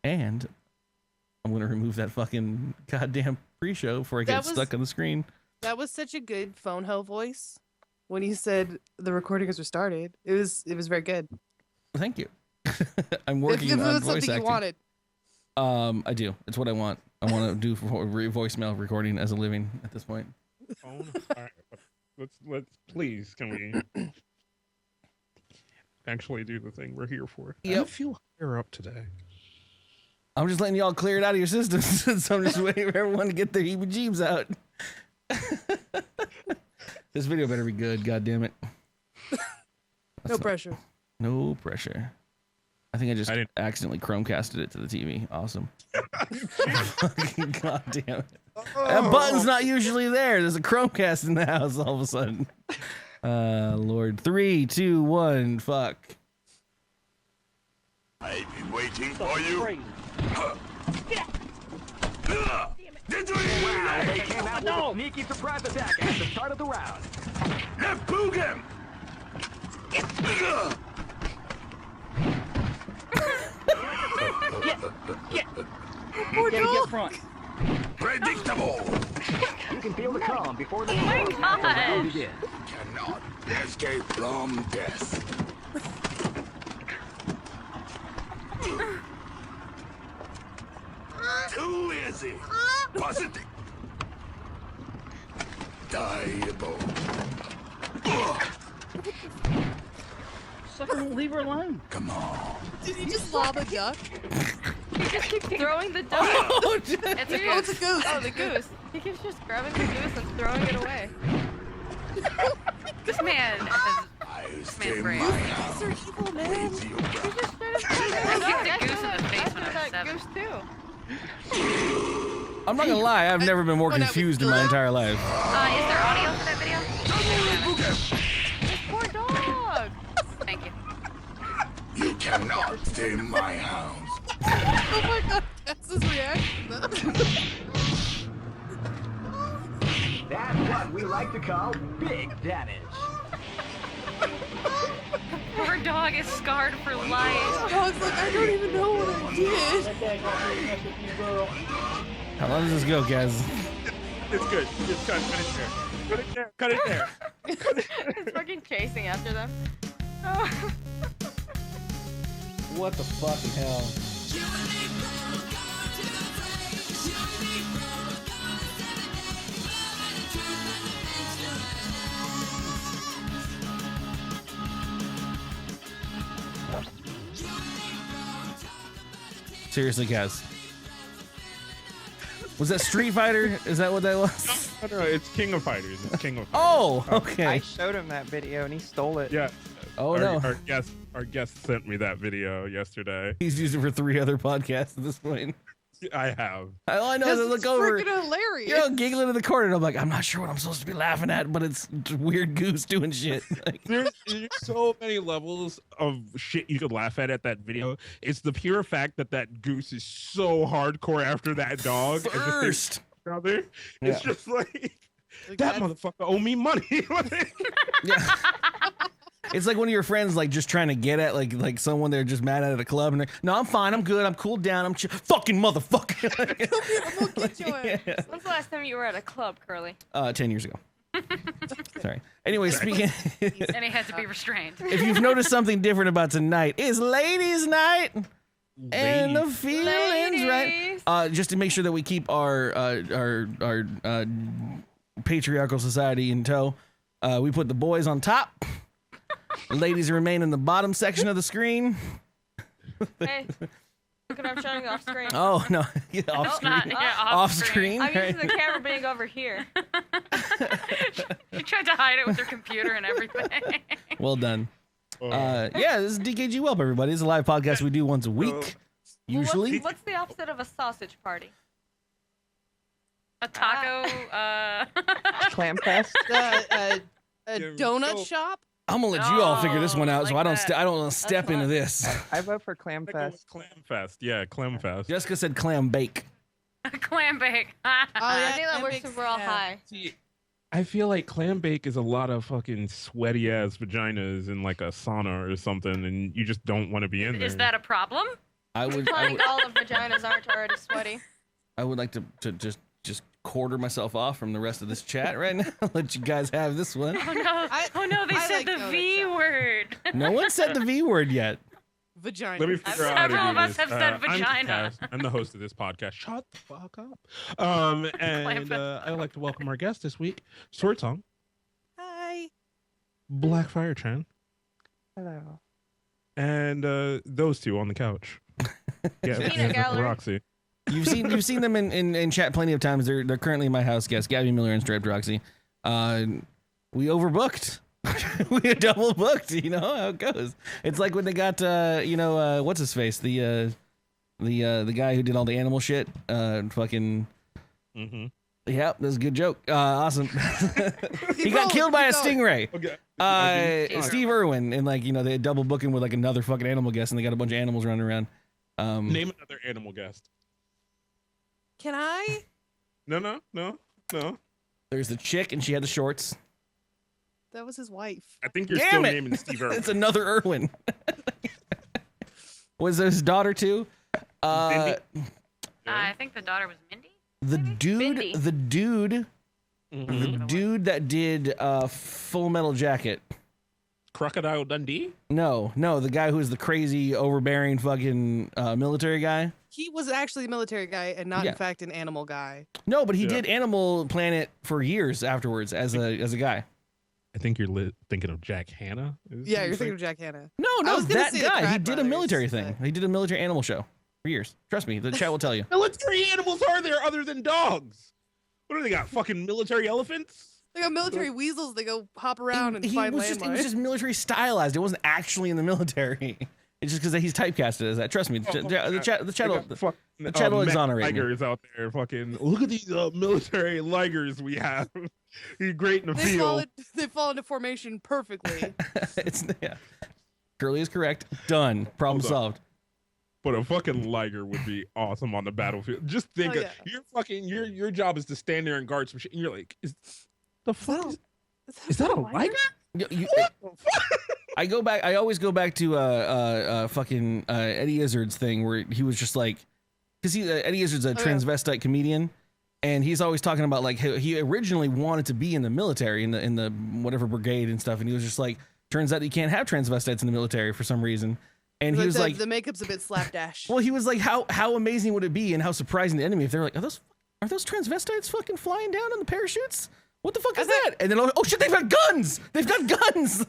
And I'm going to remove that fucking goddamn pre-show before I get stuck on the screen. That was such a good phone ho voice when you said the recording has restarted. It was very good. Thank you. I'm working on voice something acting. You wanted. I do. It's what I want. I want to do voicemail recording as a living at this point. All right. Let's please, can we actually do the thing we're here for? Yep. I feel higher up today. I'm just letting y'all clear it out of your systems. So I'm just waiting for everyone to get their heebie-jeebs out. This video better be good, god damn it. No pressure. No pressure. I think I just accidentally Chromecasted it to the TV. Awesome. Fucking god damn it. That button's not usually there. There's a Chromecast in the house all of a sudden. Lord. 3, 2, 1, fuck. I've been waiting for you. Did you wow, they came out with a sneaky surprise attack at the start of the round. Let's boog him! Get front. Predictable! You can feel the calm before the God. begin. Cannot escape from death. Too easy. Positive. Diable. Sucker, leave her alone. Come on. Did he just lob a duck? He just keeps throwing the duck. Oh, It's a goose. Oh, it's a goose. Oh, the goose. He keeps just grabbing the goose and throwing it away. This man has Stay brain. my These house. are evil, man. He just straight up kicked a goose in the face when I was 7. Goose too. I'm not gonna lie, I've never been more confused in my entire life. Is there audio for that video? This poor dog. Thank you. You cannot stay in my house. Oh my god, that's his reaction. That's what we like to call big damage. Poor dog is scarred for life. Dog's like, I don't even know what I did. How long does this go, guys? It's good. Just cut it there. Cut it there. He's fucking chasing after them. Oh. What the fucking hell? Seriously, guys. Was that Street Fighter? Is that what that was? No, it's King of Fighters. It's King of Fighters. Oh, okay. I showed him that video and he stole it. Yeah. Oh, no. Our guest sent me that video yesterday. He's used it for 3 other podcasts at this point. I have. All I know is I look over. Freaking hilarious. You're all giggling in the corner, and I'm like, I'm not sure what I'm supposed to be laughing at, but it's weird goose doing shit. Like, There's so many levels of shit you could laugh at that video. It's the pure fact that goose is so hardcore after that dog. first. Brother, Yeah. it's just like that motherfucker owe me money. Yeah. It's like one of your friends, like, just trying to get at, like someone they're just mad at a club, and they're, no, I'm fine, I'm good, I'm cooled down, I'm fucking motherfucker. I'm gonna get your ass. Yeah. When's the last time you were at a club, Curly? 10 years ago. Sorry. Anyway, speaking. And he had to be restrained. If you've noticed something different about tonight, it's ladies' night. And the feelings, right? Just to make sure that we keep our patriarchal society in tow, we put the boys on top. Ladies remain in the bottom section of the screen. Hey, look at I'm showing off screen. Oh no, yeah, off No, screen. not- yeah, off screen. I'm right? using the camera being over here. You tried to hide it with your computer and everything. Well done. Yeah, this is dkgWELP, everybody. It's a live podcast we do once a week, usually. What's the opposite of a sausage party? A taco. Clam fest. A donut shop. I'm gonna let you all figure this one out, so like I don't that. I don't step into this. I vote for Clam Clam Fest. Fest. Yeah, Clam Fest. Jessica said clam bake. Clam bake. I think that works if we're all high. See, I feel like clam bake is a lot of fucking sweaty ass vaginas in like a sauna or something, and you just don't want to be in there. Is that a problem? I would Implying all of vaginas aren't already sweaty. I would like to just quarter myself off from the rest of this chat right now. Let you guys have this one. Oh no, they said the V word. No one said the V word yet. Vagina. Let me figure out how to Several do of us this. have said I'm vagina. I'm the host of this podcast. Shut the fuck up. And I'd like to welcome our guest this week, SwordSong, Hi. BlackFireChan, Hello. and those two on the couch. Peanut gallery. Roxy. You've seen them in chat plenty of times. They're currently my house guests, Gabby Miller and Striped Roxy. We overbooked. We double booked. You know how it goes. It's like when they got what's his face, the guy who did all the animal shit. Fucking. Mm-hmm. Yeah, that's a good joke. Awesome. He got killed by a stingray. Okay. Steve Irwin, and they had double booking with like another fucking animal guest, and they got a bunch of animals running around. Name another animal guest. Can I? No. There's the chick, and she had the shorts. That was his wife. I think you're Damn still it. naming Steve Irwin. It's another Irwin. Was his daughter too? Mindy? I think the daughter was Mindy. The Mindy. dude Mhm. that did Full Metal Jacket. Crocodile Dundee? No, the guy who's the crazy, overbearing fucking military guy. He was actually a military guy and not, Yeah. in fact, an animal guy. No, but he Yeah. did Animal Planet for years afterwards as a guy. I think you're thinking of Jack Hanna. Yeah, you're thinking of Jack Hanna. No, was gonna that say the guy. He Pratt did a brothers, military but- thing. He did a military animal show for years. Trust me, the chat will tell you. Military animals are there other than dogs? What do they got? Fucking military elephants? They got military weasels. They go hop around and He find was landmines. just military stylized. It wasn't actually in the military. It's just because he's typecasted as that. Trust me, the chat will exonerate me. Ligers out there, fucking look at these military ligers we have. He's great in the field. They fall into formation perfectly. Curly is correct. Done. Problem Hold on. solved. But a fucking liger would be awesome on the battlefield. Just think, Oh, yeah. your job is to stand there and guard some shit, and you're like, the fuck is that a liger? I always go back to fucking Eddie Izzard's thing where he was just like, because Eddie Izzard's a transvestite comedian, and he's always talking about like he originally wanted to be in the military in the whatever brigade and stuff, and he was just like, turns out you can't have transvestites in the military for some reason, and he was like, the makeup's a bit slapdash. well, he was like, how amazing would it be and how surprising the enemy if they're like, are those transvestites fucking flying down on the parachutes? What the fuck is that? And then, oh shit, they've got guns! They've got guns!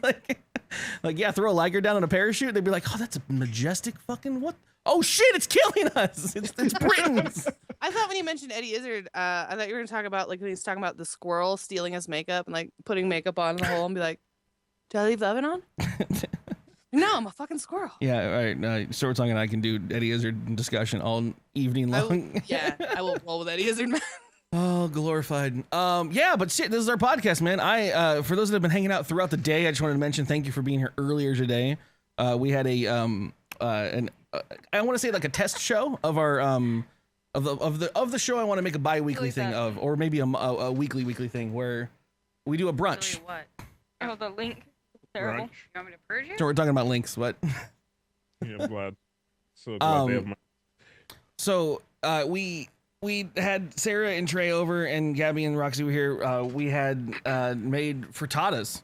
like, yeah, throw a liger down on a parachute. They'd be like, oh, that's a majestic fucking what? Oh shit, it's killing us! It's Britons! I thought when you mentioned Eddie Izzard, I thought you were going to talk about like when he's talking about the squirrel stealing his makeup and like putting makeup on in the hole and be like, "Do I leave the oven on?" No, I'm a fucking squirrel. Yeah, all right. SwordSong and I can do Eddie Izzard discussion all evening long. I will roll with Eddie Izzard, man. Oh, glorified. Yeah, but shit, this is our podcast, man. For those that have been hanging out throughout the day, I just wanted to mention thank you for being here earlier today. We had I want to say like a test show of our of the show. I want to make a bi-weekly thing of, or maybe a weekly thing where we do a brunch. What? Oh, the link. Terrible. Brunch. You want me to purge you? So we're talking about links. What? Yeah, I'm glad. So glad they have my. So we had Sarah and Trey over, and Gabby and Roxy were here. We had made frittatas,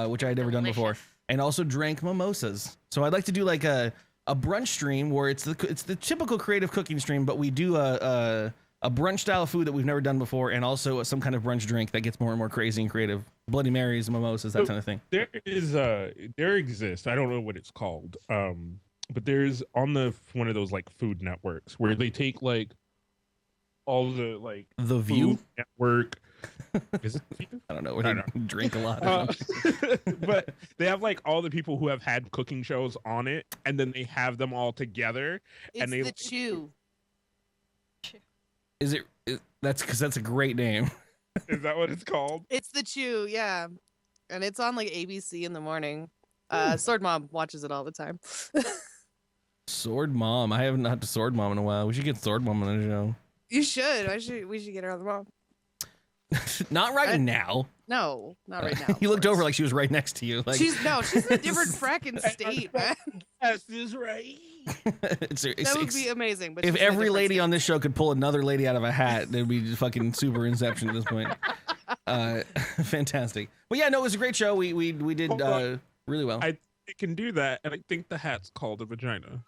which I had never done before, and also drank mimosas. So I'd like to do like a brunch stream where it's the typical creative cooking stream, but we do a brunch style of food that we've never done before, and also some kind of brunch drink that gets more and more crazy and creative. Bloody Marys, mimosas, that kind of thing. There exists. I don't know what it's called. But there's on one of those like food networks where they take like all the like The View Food Network. Is it The View? I don't know. We drink a lot. But they have like all the people who have had cooking shows on it, and then they have them all together. It's and they the Chew. That's because that's a great name. Is that what it's called? It's the Chew, yeah, and it's on like ABC in the morning. Sword Mom watches it all the time. Sword Mom. I haven't had to Sword Mom in a while. We should get Sword Mom on the show. You should. We should get her on the mom. Not right now. No, not right now. You looked over like she was right next to you. Like She's in a different fracking state, man. ass is right. That would be amazing. But If just in a every different lady skin. on this show could pull another lady out of a hat, it'd be just fucking super Inception at this point. Fantastic. But yeah, no, it was a great show. We did really well. It can do that, and I think the hat's called a vagina.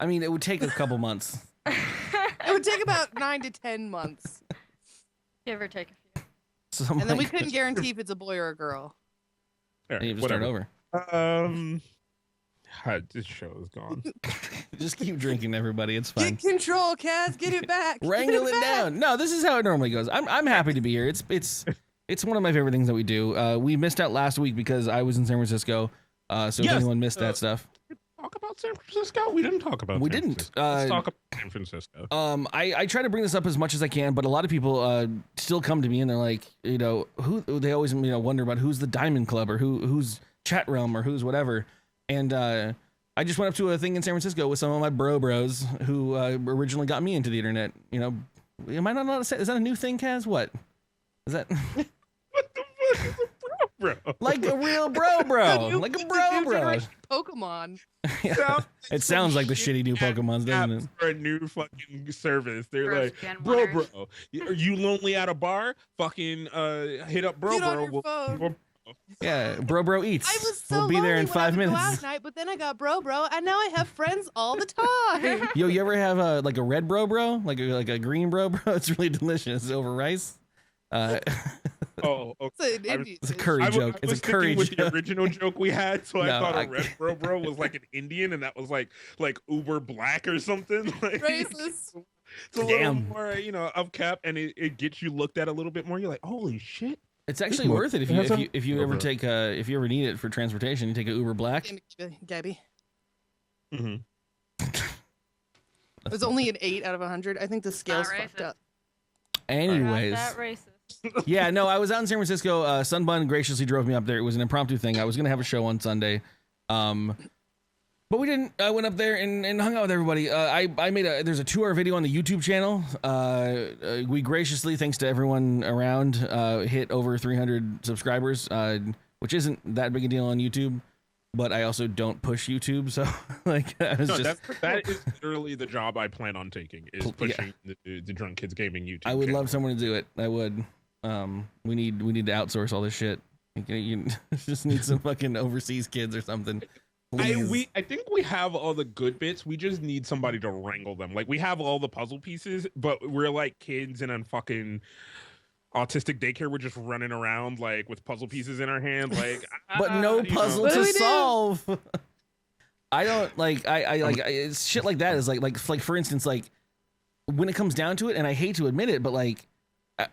I mean, it would take a couple months. It would take about 9 to 10 months, Give or take a few. So and then we couldn't guarantee if it's a boy or a girl. All right, you have to start over. This show is gone. Just keep drinking, everybody. It's fine. Get control, Kaz. Get it back. Wrangle Get it back. down. No, this is how it normally goes. I'm happy to be here. It's one of my favorite things that we do. We missed out last week because I was in San Francisco. So if anyone missed that stuff, Talk about San Francisco. We didn't talk about. We San didn't. Francisco. Let's talk about San Francisco. I try to bring this up as much as I can, but a lot of people still come to me and they're like, who they always wonder about who's the Diamond Club or who's Chat Realm or who's whatever. And I just went up to a thing in San Francisco with some of my bros who originally got me into the internet. Am I not allowed to say? Is that a new thing, Kaz? What is that? What the fuck is a bro? Like a real bro, like a bro. Pokemon. Yeah. It sounds like the shitty new Pokemons, doesn't it? For a new fucking service, they're Gross like, Gen bro, Waters. are you lonely at a bar? Fucking hit up bro, Get on bro. your phone. Yeah, bro eats. I was so we'll be there in lonely 5 when I would go out minutes. at night, but then I got bro, and now I have friends all the time. Yo, you ever have a red bro, like a green bro? It's really delicious over rice. Oh, okay. It's a curry joke. It's a curry with joke. the original joke we had, so I No, thought a red bro was like an Indian, and that was like uber black or something. Like, Racist. it's a Damn. little more, up cap, and it gets you looked at a little bit more. You're like, holy shit. It's actually worth it if you ever take if you ever need it for transportation. You take a Uber Black. Gabby. Mm-hmm. It was only an 8 out of 100. I think the scale's Not fucked racist. up. Anyways, Not that racist. yeah, no, I was out in San Francisco. Sunbun graciously drove me up there. It was an impromptu thing. I was gonna have a show on Sunday, but we didn't. I went up there and hung out with everybody. I made there's a 2-hour video on the YouTube channel. We graciously, thanks to everyone around, hit over 300 subscribers, which isn't that big a deal on YouTube. But I also don't push YouTube, so I was that is literally the job I plan on taking, is pushing the Drunk Kids Gaming YouTube. I would channel. love someone to do it. I would. We need to outsource all this shit. You just need some fucking overseas kids or something. Please. I think we have all the good bits. We just need somebody to wrangle them. Like, we have all the puzzle pieces, but we're like kids in a fucking autistic daycare. We're just running around like with puzzle pieces in our hand, like but no puzzle What do to we do? solve. I don't like. I like it's shit like that. Is like for instance, like when it comes down to it, and I hate to admit it, but like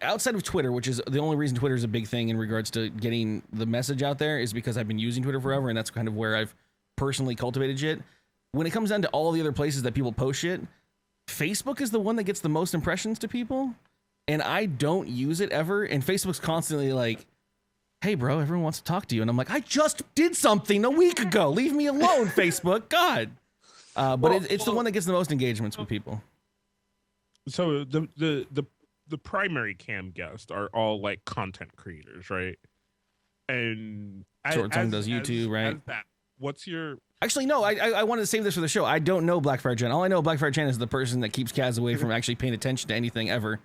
outside of Twitter, which is the only reason Twitter is a big thing in regards to getting the message out there, is because I've been using Twitter forever, and that's kind of where I've personally cultivated shit. When it comes down to all the other places that people post shit, Facebook is the one that gets the most impressions to people. And I don't use it ever. And Facebook's constantly like, hey, bro, everyone wants to talk to you. And I'm like, I just did something a week ago. Leave me alone, Facebook. God. But it's the one that gets the most engagements with people. So the primary cam guests are all like content creators, right? And SwordSong does YouTube, right? What's your... Actually, no, I wanted to save this for the show. I don't know BlackFireChan. All I know BlackFireChan is the person that keeps Kaz away from actually paying attention to anything ever.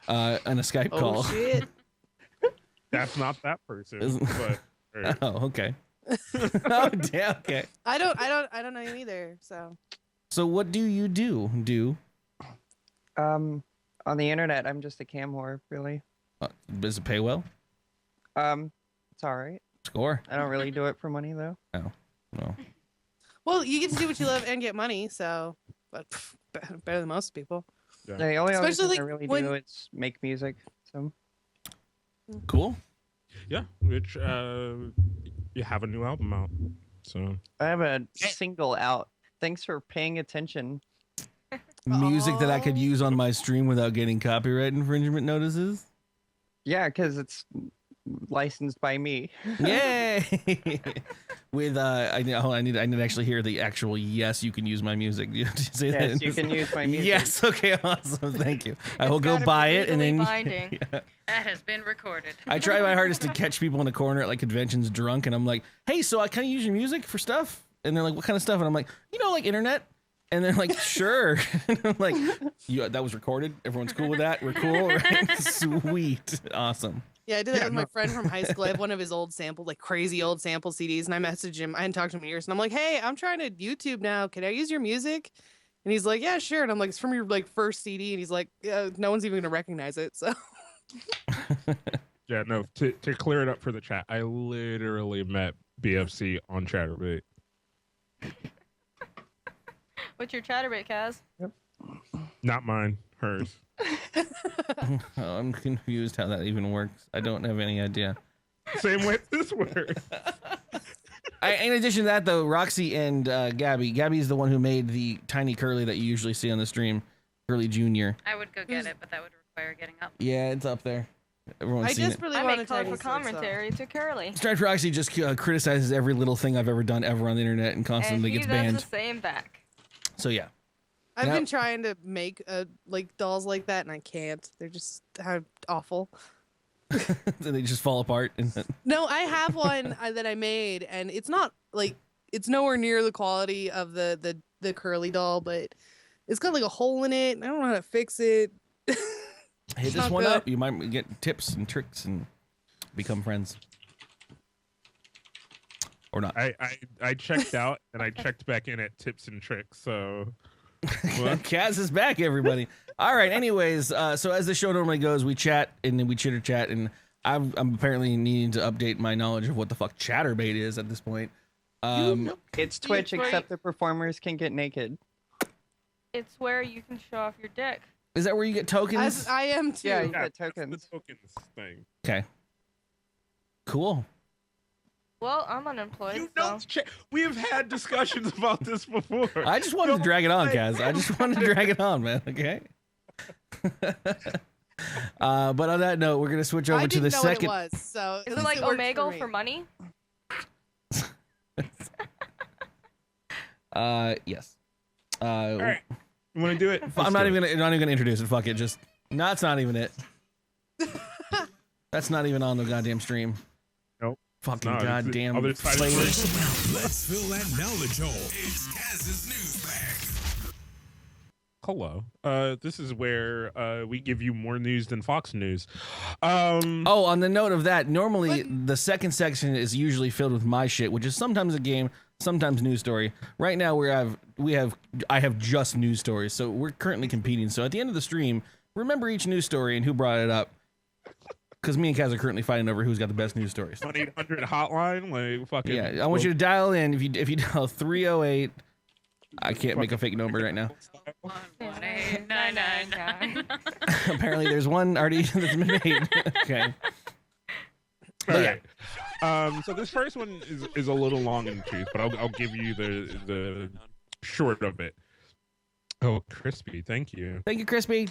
On a Skype call. Oh shit. That's not that person. But right. Oh, okay. Oh, damn. Okay. I don't know you either. So what do you do? On the internet, I'm just a cam whore, really. Does it pay well? It's all right. Score. I don't really do it for money though. Oh, no. Well, you get to do what you love and get money, so but better than most people. Yeah. The only other Especially, thing I like, really when- do is make music. So Cool. Yeah, which you have a new album out. So I have a single out. Thanks for paying attention. Music that I could use on my stream without getting copyright infringement notices. Yeah, because it's licensed by me. Yay! With I need to actually hear the actual yes, you can use my music. You have to say Yes, that. you can use my music. Yes. Okay. Awesome. Thank you. I will It's go gotta buy be it and legally then. binding. Yeah. That has been recorded. I try my hardest to catch people in the corner at like conventions drunk, and I'm like, "Hey, so I kind of use your music for stuff." And they're like, what kind of stuff? And I'm like, like internet. And they're like, sure. And I'm like, that was recorded. Everyone's cool with that. We're cool, right? Sweet, awesome. Yeah, I did that with my friend from high school. I have one of his old sample, like crazy old sample CDs, and I messaged him. I hadn't talked to him in years, and I'm like, "Hey, I'm trying to YouTube now. Can I use your music?" And he's like, "Yeah, sure." And I'm like, "It's from your like first CD," and he's like, "No one's even gonna recognize it." So. Yeah, no. To clear it up for the chat, I literally met BFC on Chatterbait. What's your Chatterbait, Kaz? Yep. Not mine, hers. I'm confused how that even works. I don't have any idea. Same way this works. In addition to that, though, Roxy and Gabby's the one who made the tiny Curly that you usually see on the stream, Curly Jr. I would go get it, but that would require getting up. Yeah, it's up there. Everyone's seen it. Really I want make to colorful commentary to Curly. Striped Roxy just criticizes every little thing I've ever done ever on the internet and constantly And he gets does banned. the same back. So yeah. I've been trying to make like dolls like that, and I can't. They're just awful. They just fall apart. No, I have one that I made, and it's not like it's nowhere near the quality of the Curly doll, but it's got like a hole in it. And I don't know how to fix it. Hit this one up. You might get tips and tricks and become friends. Or not. I checked out and I checked back in at tips and tricks. So Kaz is back, everybody. All right. Anyways, so as the show normally goes, we chat and then we chitter chat, and I'm apparently needing to update my knowledge of what the fuck Chatterbait is at this point. It's Twitch, except the performers can get naked. It's where you can show off your dick. Is that where you get tokens? I am too. Yeah, you get tokens. That's the tokens thing. Okay. Cool. Well, I'm unemployed. You so. know, we have had discussions about this before. I just wanted to drag it on, Kaz. I just wanted to drag it on, man. Okay. But on that note, we're gonna switch over to the second. What it was, so is it like Omegle for money? Yes. All right. You want to do it? I'm not even gonna introduce it. Fuck it. Just no. It's not even it. That's not even on the goddamn stream. Nope. Fucking No, goddamn other side of flavors. Let's fill that knowledge hole. It's Kaz's news bag. Hello. This is where we give you more news than Fox News. Oh, on the note of that, normally the second section is usually filled with my shit, which is sometimes a game, sometimes news story. Right now I have just news stories, so we're currently competing. So at the end of the stream, remember each news story and who brought it up. Because me and Kaz are currently fighting over who's got the best news stories. 1-800 hotline, like fucking. Yeah, I want you to dial in. If you dial 308, I can't make a fake number right now. 1-899. Apparently, there's one already that's been made. Okay. All right. So this first one is a little long in the tooth, but I'll give you the short of it. Oh, Crispy, thank you. Thank you, Crispy.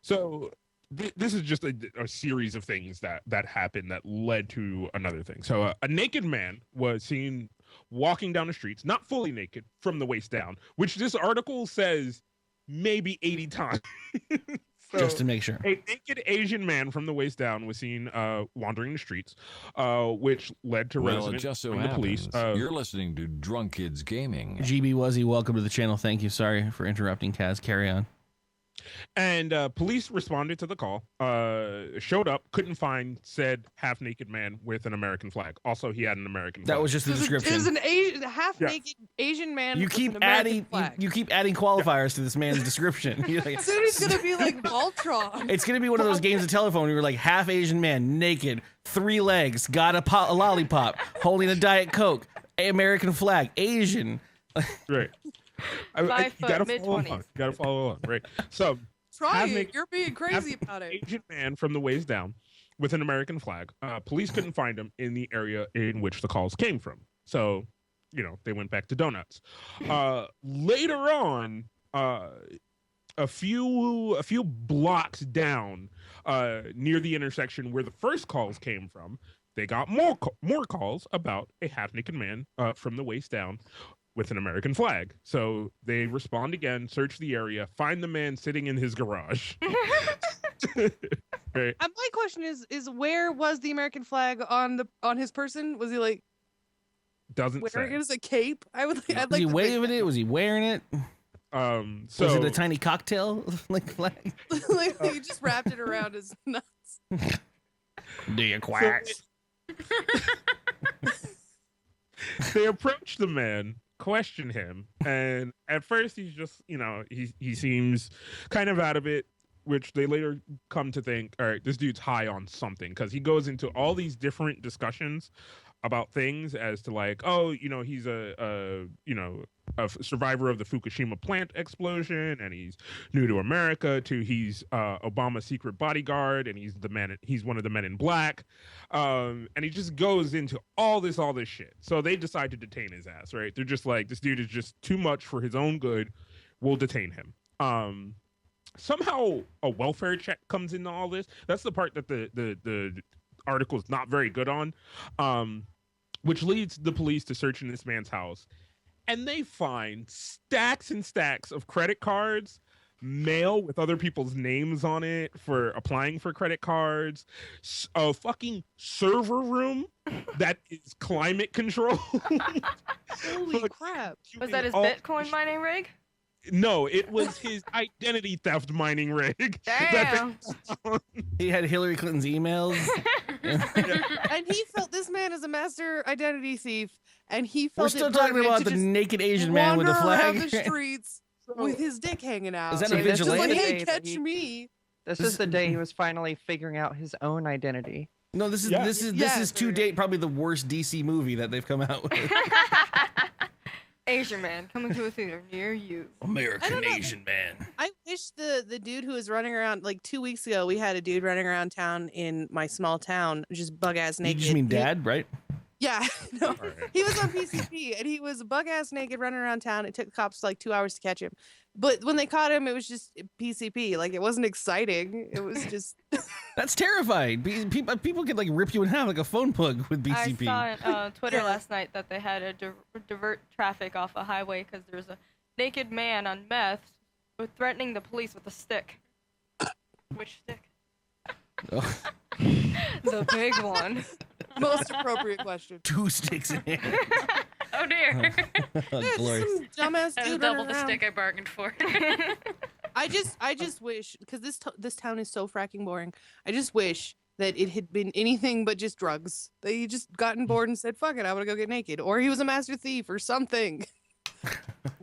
So this is just a series of things that happened that led to another thing. So a naked man was seen walking down the streets, not fully naked, from the waist down, which this article says maybe 80 times. So, just to make sure. A naked Asian man from the waist down was seen wandering the streets, which led to residents just so and the police. You're listening to Drunk Kids Gaming. GB Wuzzy, welcome to the channel. Thank you. Sorry for interrupting, Kaz. Carry on. And police responded to the call, showed up, couldn't find said half-naked man with an American flag. Also, he had an American flag. That was just the description. There's an half-naked Asian man. You keep adding qualifiers to this man's description. Like, soon it's gonna be like Voltron. It's gonna be one of those games of telephone where you're like half Asian man, naked, 3 legs, got a lollipop, holding a Diet Coke, American flag, Asian. Right. You gotta follow along. You gotta follow along, right? So try it. You're being crazy about it. Asian man from the waist down with an American flag. Police couldn't find him in the area in which the calls came from. So, they went back to donuts. Later on, a few blocks down, near the intersection where the first calls came from, they got more calls about a half-naked man from the waist down with an American flag. So they respond again, search the area, find the man sitting in his garage. Right. My question is where was the American flag on his person? Was he like Doesn't Wearing say. it as a cape. I'd Was like he to waving it? Was he wearing it? So Was it a tiny cocktail like flag? like he just wrapped it around his nuts. Do you quacks? They approach the man, question him, and at first he's just, he seems kind of out of it, which they later come to think, all right, this dude's high on something, because he goes into all these different discussions about things as to like, oh, he's a survivor of the Fukushima plant explosion, and he's new to America, to he's Obama's secret bodyguard, and he's one of the men in black, and he just goes into all this shit. So they decide to detain his ass, right? They're just like, this dude is just too much for his own good, we'll detain him. Somehow a welfare check comes into all this. That's the part that the article is not very good on, which leads the police to searching this man's house, and they find stacks and stacks of credit cards, mail with other people's names on it for applying for credit cards, a fucking server room that is climate controlled. Holy crap. Was that his Bitcoin mining rig? No, it was his identity theft mining rig. Damn. He had Hillary Clinton's emails. And he felt this man is a master identity thief, and he felt We're still talking about the naked Asian man with the flag. Wander around the streets with his dick hanging out. Is that a Like, just like, vigilante? hey, catch me. This is the day he was finally figuring out his own identity. No, this is to date probably the worst DC movie that they've come out with. Asian man coming to a theater near you. American Asian man. I wish the dude who was running around like 2 weeks ago, we had a dude running around town in my small town, just bug ass naked. You just mean dad, right? Yeah, no. He was on PCP and he was bug ass naked running around town. It took the cops like 2 hours to catch him. But when they caught him, it was just PCP. Like, it wasn't exciting. It was just. That's terrifying. People could like rip you in half like a phone plug with BCP. I saw on Twitter last night that they had to divert traffic off a highway because there was a naked man on meth threatening the police with a stick. Which stick? Oh. The big one. Most appropriate question. 2 sticks in hand. Oh dear. Glorious. Some dumbass That was dude double running the around. stick I bargained for. I just wish, because this town is so fracking boring. I just wish that it had been anything but just drugs. That he just gotten bored and said, "Fuck it, I want to go get naked," or he was a master thief or something.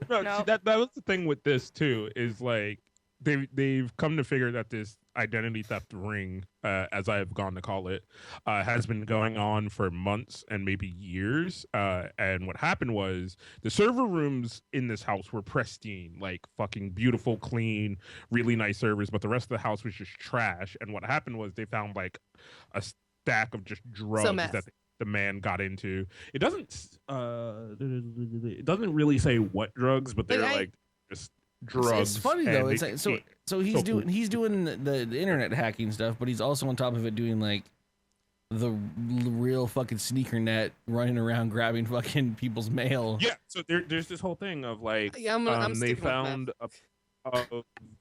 No, No. see, that was the thing with this too, is like they've come to figure that this identity theft ring, as I have gone to call it, has been going on for months and maybe years. And what happened was the server rooms in this house were pristine, like fucking beautiful, clean, really nice servers, but the rest of the house was just trash. And what happened was they found like a stack of just drugs that the man got into. It doesn't really say what drugs, but they're like just drugs. It's funny though. It's like, so he's cool. he's doing the internet hacking stuff, but he's also on top of it doing like the real fucking sneaker net, running around grabbing fucking people's mail. Yeah. So there's this whole thing of like, Yeah, I'm they sticking with found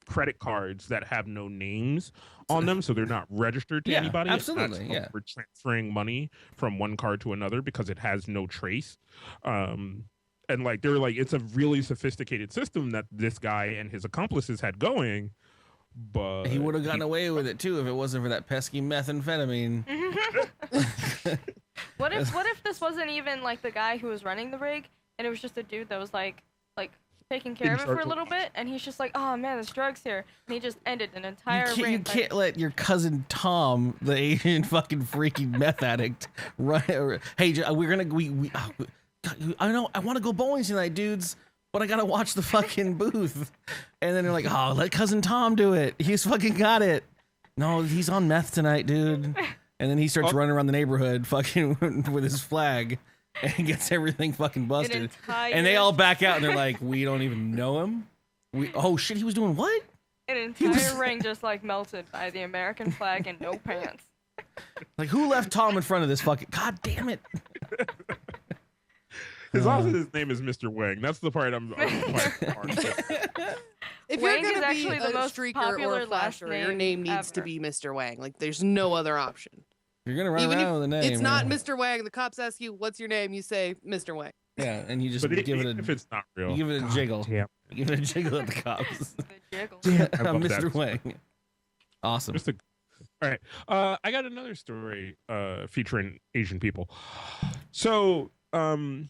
credit cards that have no names on them, so they're not registered to anybody. Absolutely. It's not Yeah. for transferring money from one card to another because it has no trace. And like they're like, it's a really sophisticated system that this guy and his accomplices had going, but He would have gotten away with it too if it wasn't for that pesky methamphetamine. What if this wasn't even like the guy who was running the rig, and it was just a dude that was like taking care of it for a little bit, and he's just like, oh man, there's drugs here, and he just ended an entire ring. You can't let your cousin Tom, the Asian fucking freaking meth addict, run. Hey, I know I want to go bowling tonight, dudes, but I gotta watch the fucking booth. And then they're like, oh, let cousin Tom do it. He's fucking got it. No, he's on meth tonight, dude. And then he starts running around the neighborhood fucking with his flag and gets everything fucking busted. And they all back out and they're like, we don't even know him. Oh shit, he was doing what? An entire ring just like melted by the American flag and no pants. Like, who left Tom in front of this fucking? God damn it. His name is Mr. Wang. That's the part I'm quite If Wang you're is gonna actually be the a most streaker popular or a last flasher, your name needs to ever. be Mr. Wang. Like, there's no other option. You're gonna run Even around with a name. it's not yeah. Mr. Wang. The cops ask you, "What's your name?" You say, "Mr. Wang." Yeah, and you just But give it if a it's not real, you give it a God jiggle. damn. You give it a jiggle at the cops. The jiggle. I love Mr. that. Wang. Awesome. Just a, all right. I got another story featuring Asian people. So, and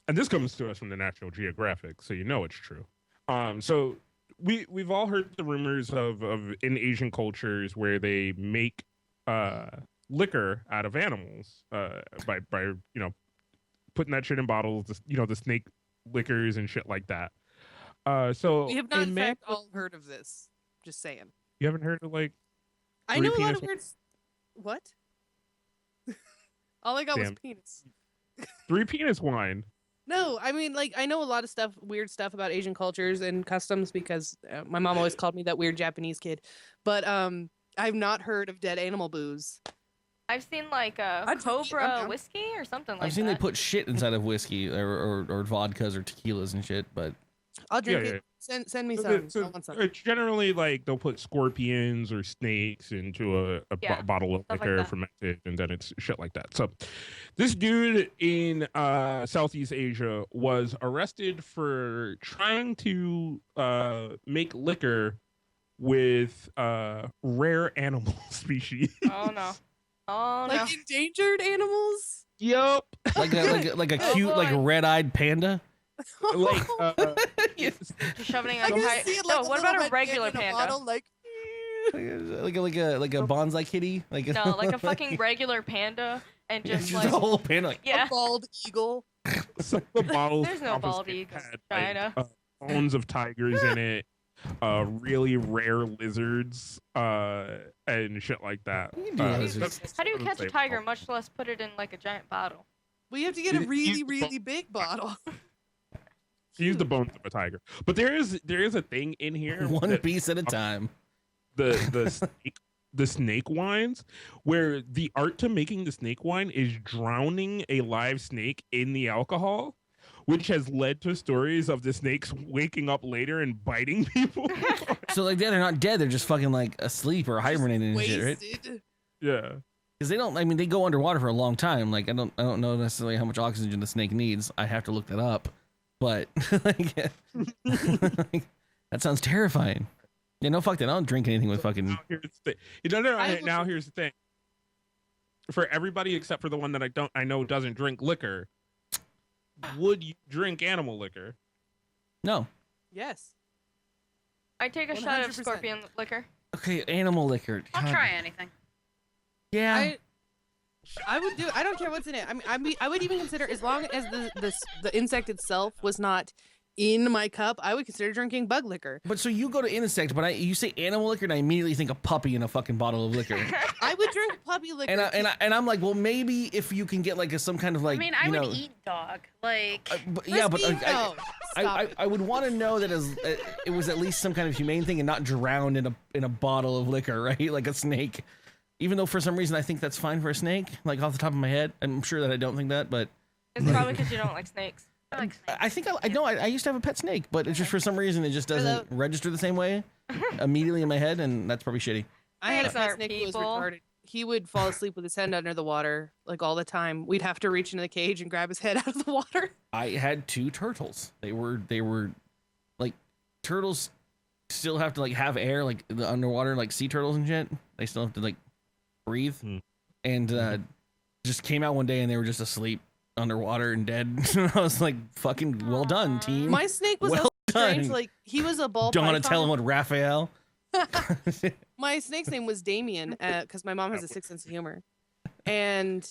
this comes to us from the National Geographic, so you know it's true. So we've all heard the rumors of in Asian cultures where they make liquor out of animals by putting that shit in bottles, the snake liquors and shit like that. So We have not, in fact, imagine- all heard of this. Just saying. you haven't heard of like I Three know a lot penis- of words. What? All I got was Damn. penis. 3 penis wine. No, I mean, like, I know a lot of stuff, weird stuff about Asian cultures and customs because my mom always called me that weird Japanese kid. But I've not heard of dead animal booze. I've seen like a I'm Cobra down. whiskey or something like I've seen that. they put shit inside of whiskey or vodkas or tequilas and shit, but I'll drink Yeah, it. Send me So some. the- so I want some. it's generally like they'll put scorpions or snakes into a Yeah, bottle of stuff like liquor, that. fermented, and then it's shit like that. So this dude in Southeast Asia was arrested for trying to make liquor with rare animal species. Oh no. Oh no. Like endangered animals? Yup. like a Oh, cute like boy. red-eyed panda. Like Just shoving I on can tight. see it No, like what a about little a regular red kid in a panda? bottle, like, like a bonsai kitty. Like No, like a fucking regular panda, and just just like a whole panda. Like, yeah. a bald eagle. some of the bottles. There's no bald confiscated eagles in had, China. bones of tigers in it, really rare lizards, and shit like that. You can do those. How do you catch a tiger, much less put it in like a giant bottle? We have to get a He's really, the really big bottle. Use the bones of a tiger, but there is a thing in here. One that- piece at a time. the snake wines, where the art to making the snake wine is drowning a live snake in the alcohol, which has led to stories of the snakes waking up later and biting people. So like they're not dead. They're just fucking like asleep or hibernating and shit, right? Wasted. Yeah. Because they don't. I mean, they go underwater for a long time. Like I don't know necessarily how much oxygen the snake needs. I have to look that up. But like, that sounds terrifying. Yeah, no, fuck that. I don't drink anything with fucking. Now here's the thing. Now here's the thing. For everybody except for the one that I know doesn't drink liquor, would you drink animal liquor? No. Yes. I take a shot of 100%. scorpion liquor. Okay, animal liquor. I'll God. try anything. Yeah. I would do. I don't care what's in it. I would even consider, as long as the insect itself was not in my cup, I would consider drinking bug liquor. But so you go to insect, but you say animal liquor, and I immediately think a puppy in a fucking bottle of liquor. I would drink puppy liquor. and I'm like, well, maybe if you can get like some kind of like. I mean, I would know, eat dog. Like, yeah, but No, stop I would want to know that it was at least some kind of humane thing and not drowned in a bottle of liquor, right? Like a snake. Even though for some reason I think that's fine for a snake, like off the top of my head. I'm sure that I don't think that, but It's probably because you don't like snakes. I like snakes. I think I know I used to have a pet snake, but it's just for some reason it just doesn't register the same way immediately in my head, and that's probably shitty. I had a Snakes pet aren't snake who was people. retarded. He would fall asleep with his head under the water, like all the time. We'd have to reach into the cage and grab his head out of the water. I had 2 turtles. They were like turtles still have to like have air, like the underwater, like sea turtles and shit. They still have to like breathe, and just came out one day and they were just asleep underwater and dead. I was like, fucking well done, team. My snake was Well also strange. done. Like, he was a ball Don't want to python. tell him what Raphael. My snake's name was Damien, because my mom has a sick sense of humor. And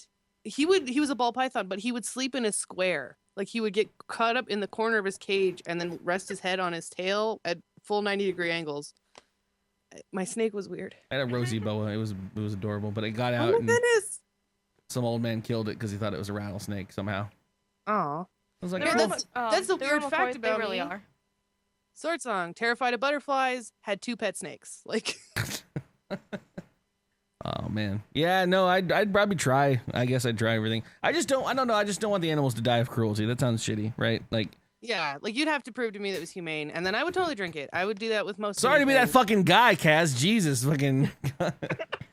he was a ball python, but he would sleep in a square. Like, he would get caught up in the corner of his cage and then rest his head on his tail at full 90-degree angles. My snake was weird. I had a rosy boa. It was adorable, but it got Oh out my and goodness. some old man killed it because he thought it was a rattlesnake somehow. Aw. I was like, They're oh, That's the they're weird McCoy, fact they about really me. are. SwordSong, terrified of butterflies, had 2 pet snakes. Like, oh man, yeah, no, I'd probably try. I guess I'd try everything. I don't know. I just don't want the animals to die of cruelty. That sounds shitty, right? Like, yeah, like you'd have to prove to me that it was humane, and then I would totally drink it. I would do that with most. sorry to be that anything. fucking guy, Kaz. Jesus, fucking.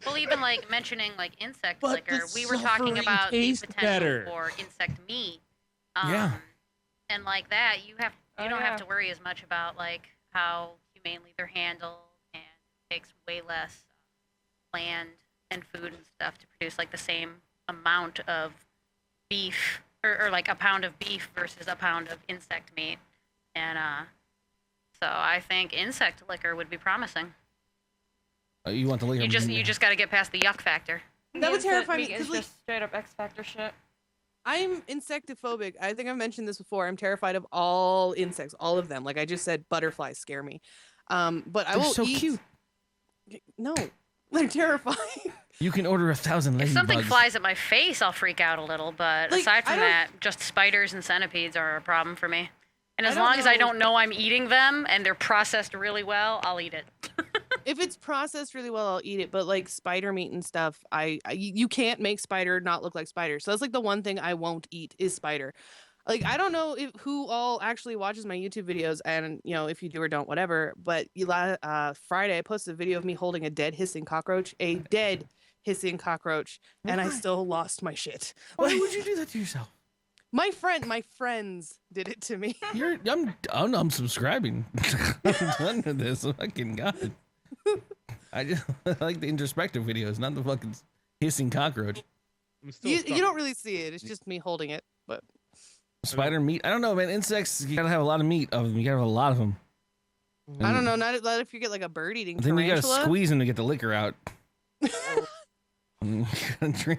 Well, even like mentioning like insect But liquor, the we were talking suffering about the tastes potential better. for insect meat. Yeah. And like that, you don't yeah. have to worry as much about like how humanely they're handled, and it takes way less land and food and stuff to produce like the same amount of beef or like a pound of beef versus a pound of insect meat. And so I think insect liquor would be promising. You want the liquor? You just got to get past the yuck factor. That would terrify me. It's 'Cause, like, just straight up X Factor shit. I'm insectophobic. I think I've mentioned this before. I'm terrified of all insects, all of them. Like I just said, butterflies scare me. But I They're will so eat. cute. No, they're terrifying. You can order 1,000 If ladybugs. something flies at my face, I'll freak out a little. But Like, aside I from don't- that, just spiders and centipedes are a problem for me. And I as don't long as I know- don't know I'm eating them and they're processed really well, I'll eat it. If it's processed really well, I'll eat it. But like spider meat and stuff, you can't make spider not look like spider. So that's like the one thing I won't eat is spider. Like I don't know who all actually watches my YouTube videos, and you know if you do or don't, whatever. But Friday I posted a video of me holding a dead hissing cockroach, and I still lost my shit. Why would you do that to yourself? My friends did it to me. I'm unsubscribing. I'm done with this. Fucking God. I like the introspective videos, not the fucking hissing cockroach. You don't really see it. It's just me holding it. But Spider meat. I don't know, man. Insects, you gotta have a lot of meat of them. You gotta have a lot of them. I don't know. Not if you get like a bird eating Then you tarantula. gotta squeeze them to get the liquor out.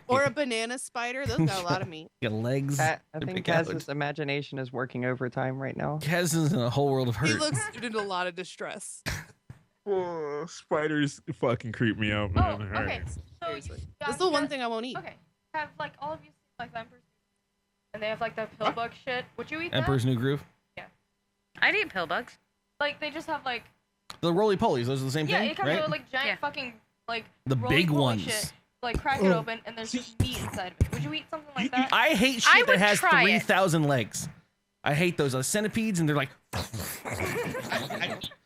Or a banana spider. Those got a lot of meat. Got legs. I to think pick out. Kaz's imagination is working overtime right now. Kaz is in a whole world of hurt. He looks in a lot of distress. Oh, spiders fucking creep me out, Oh, man. All okay. right. So Seriously. That's the one thing I won't eat. Okay. Have like all of you seen like the Emperor's and they have like the pill bug shit. Would you eat that? Emperor's New Groove. I'd eat pill bugs. Like they just have like The roly polies. Those are the same yeah, thing, it comes right? with like giant Yeah. fucking like The big roly-poly ones. Shit. Like crack it open and there's just meat inside of it. Would you eat something like that? I hate I shit that would has try it. 3,000 legs. I hate those centipedes, and they're like,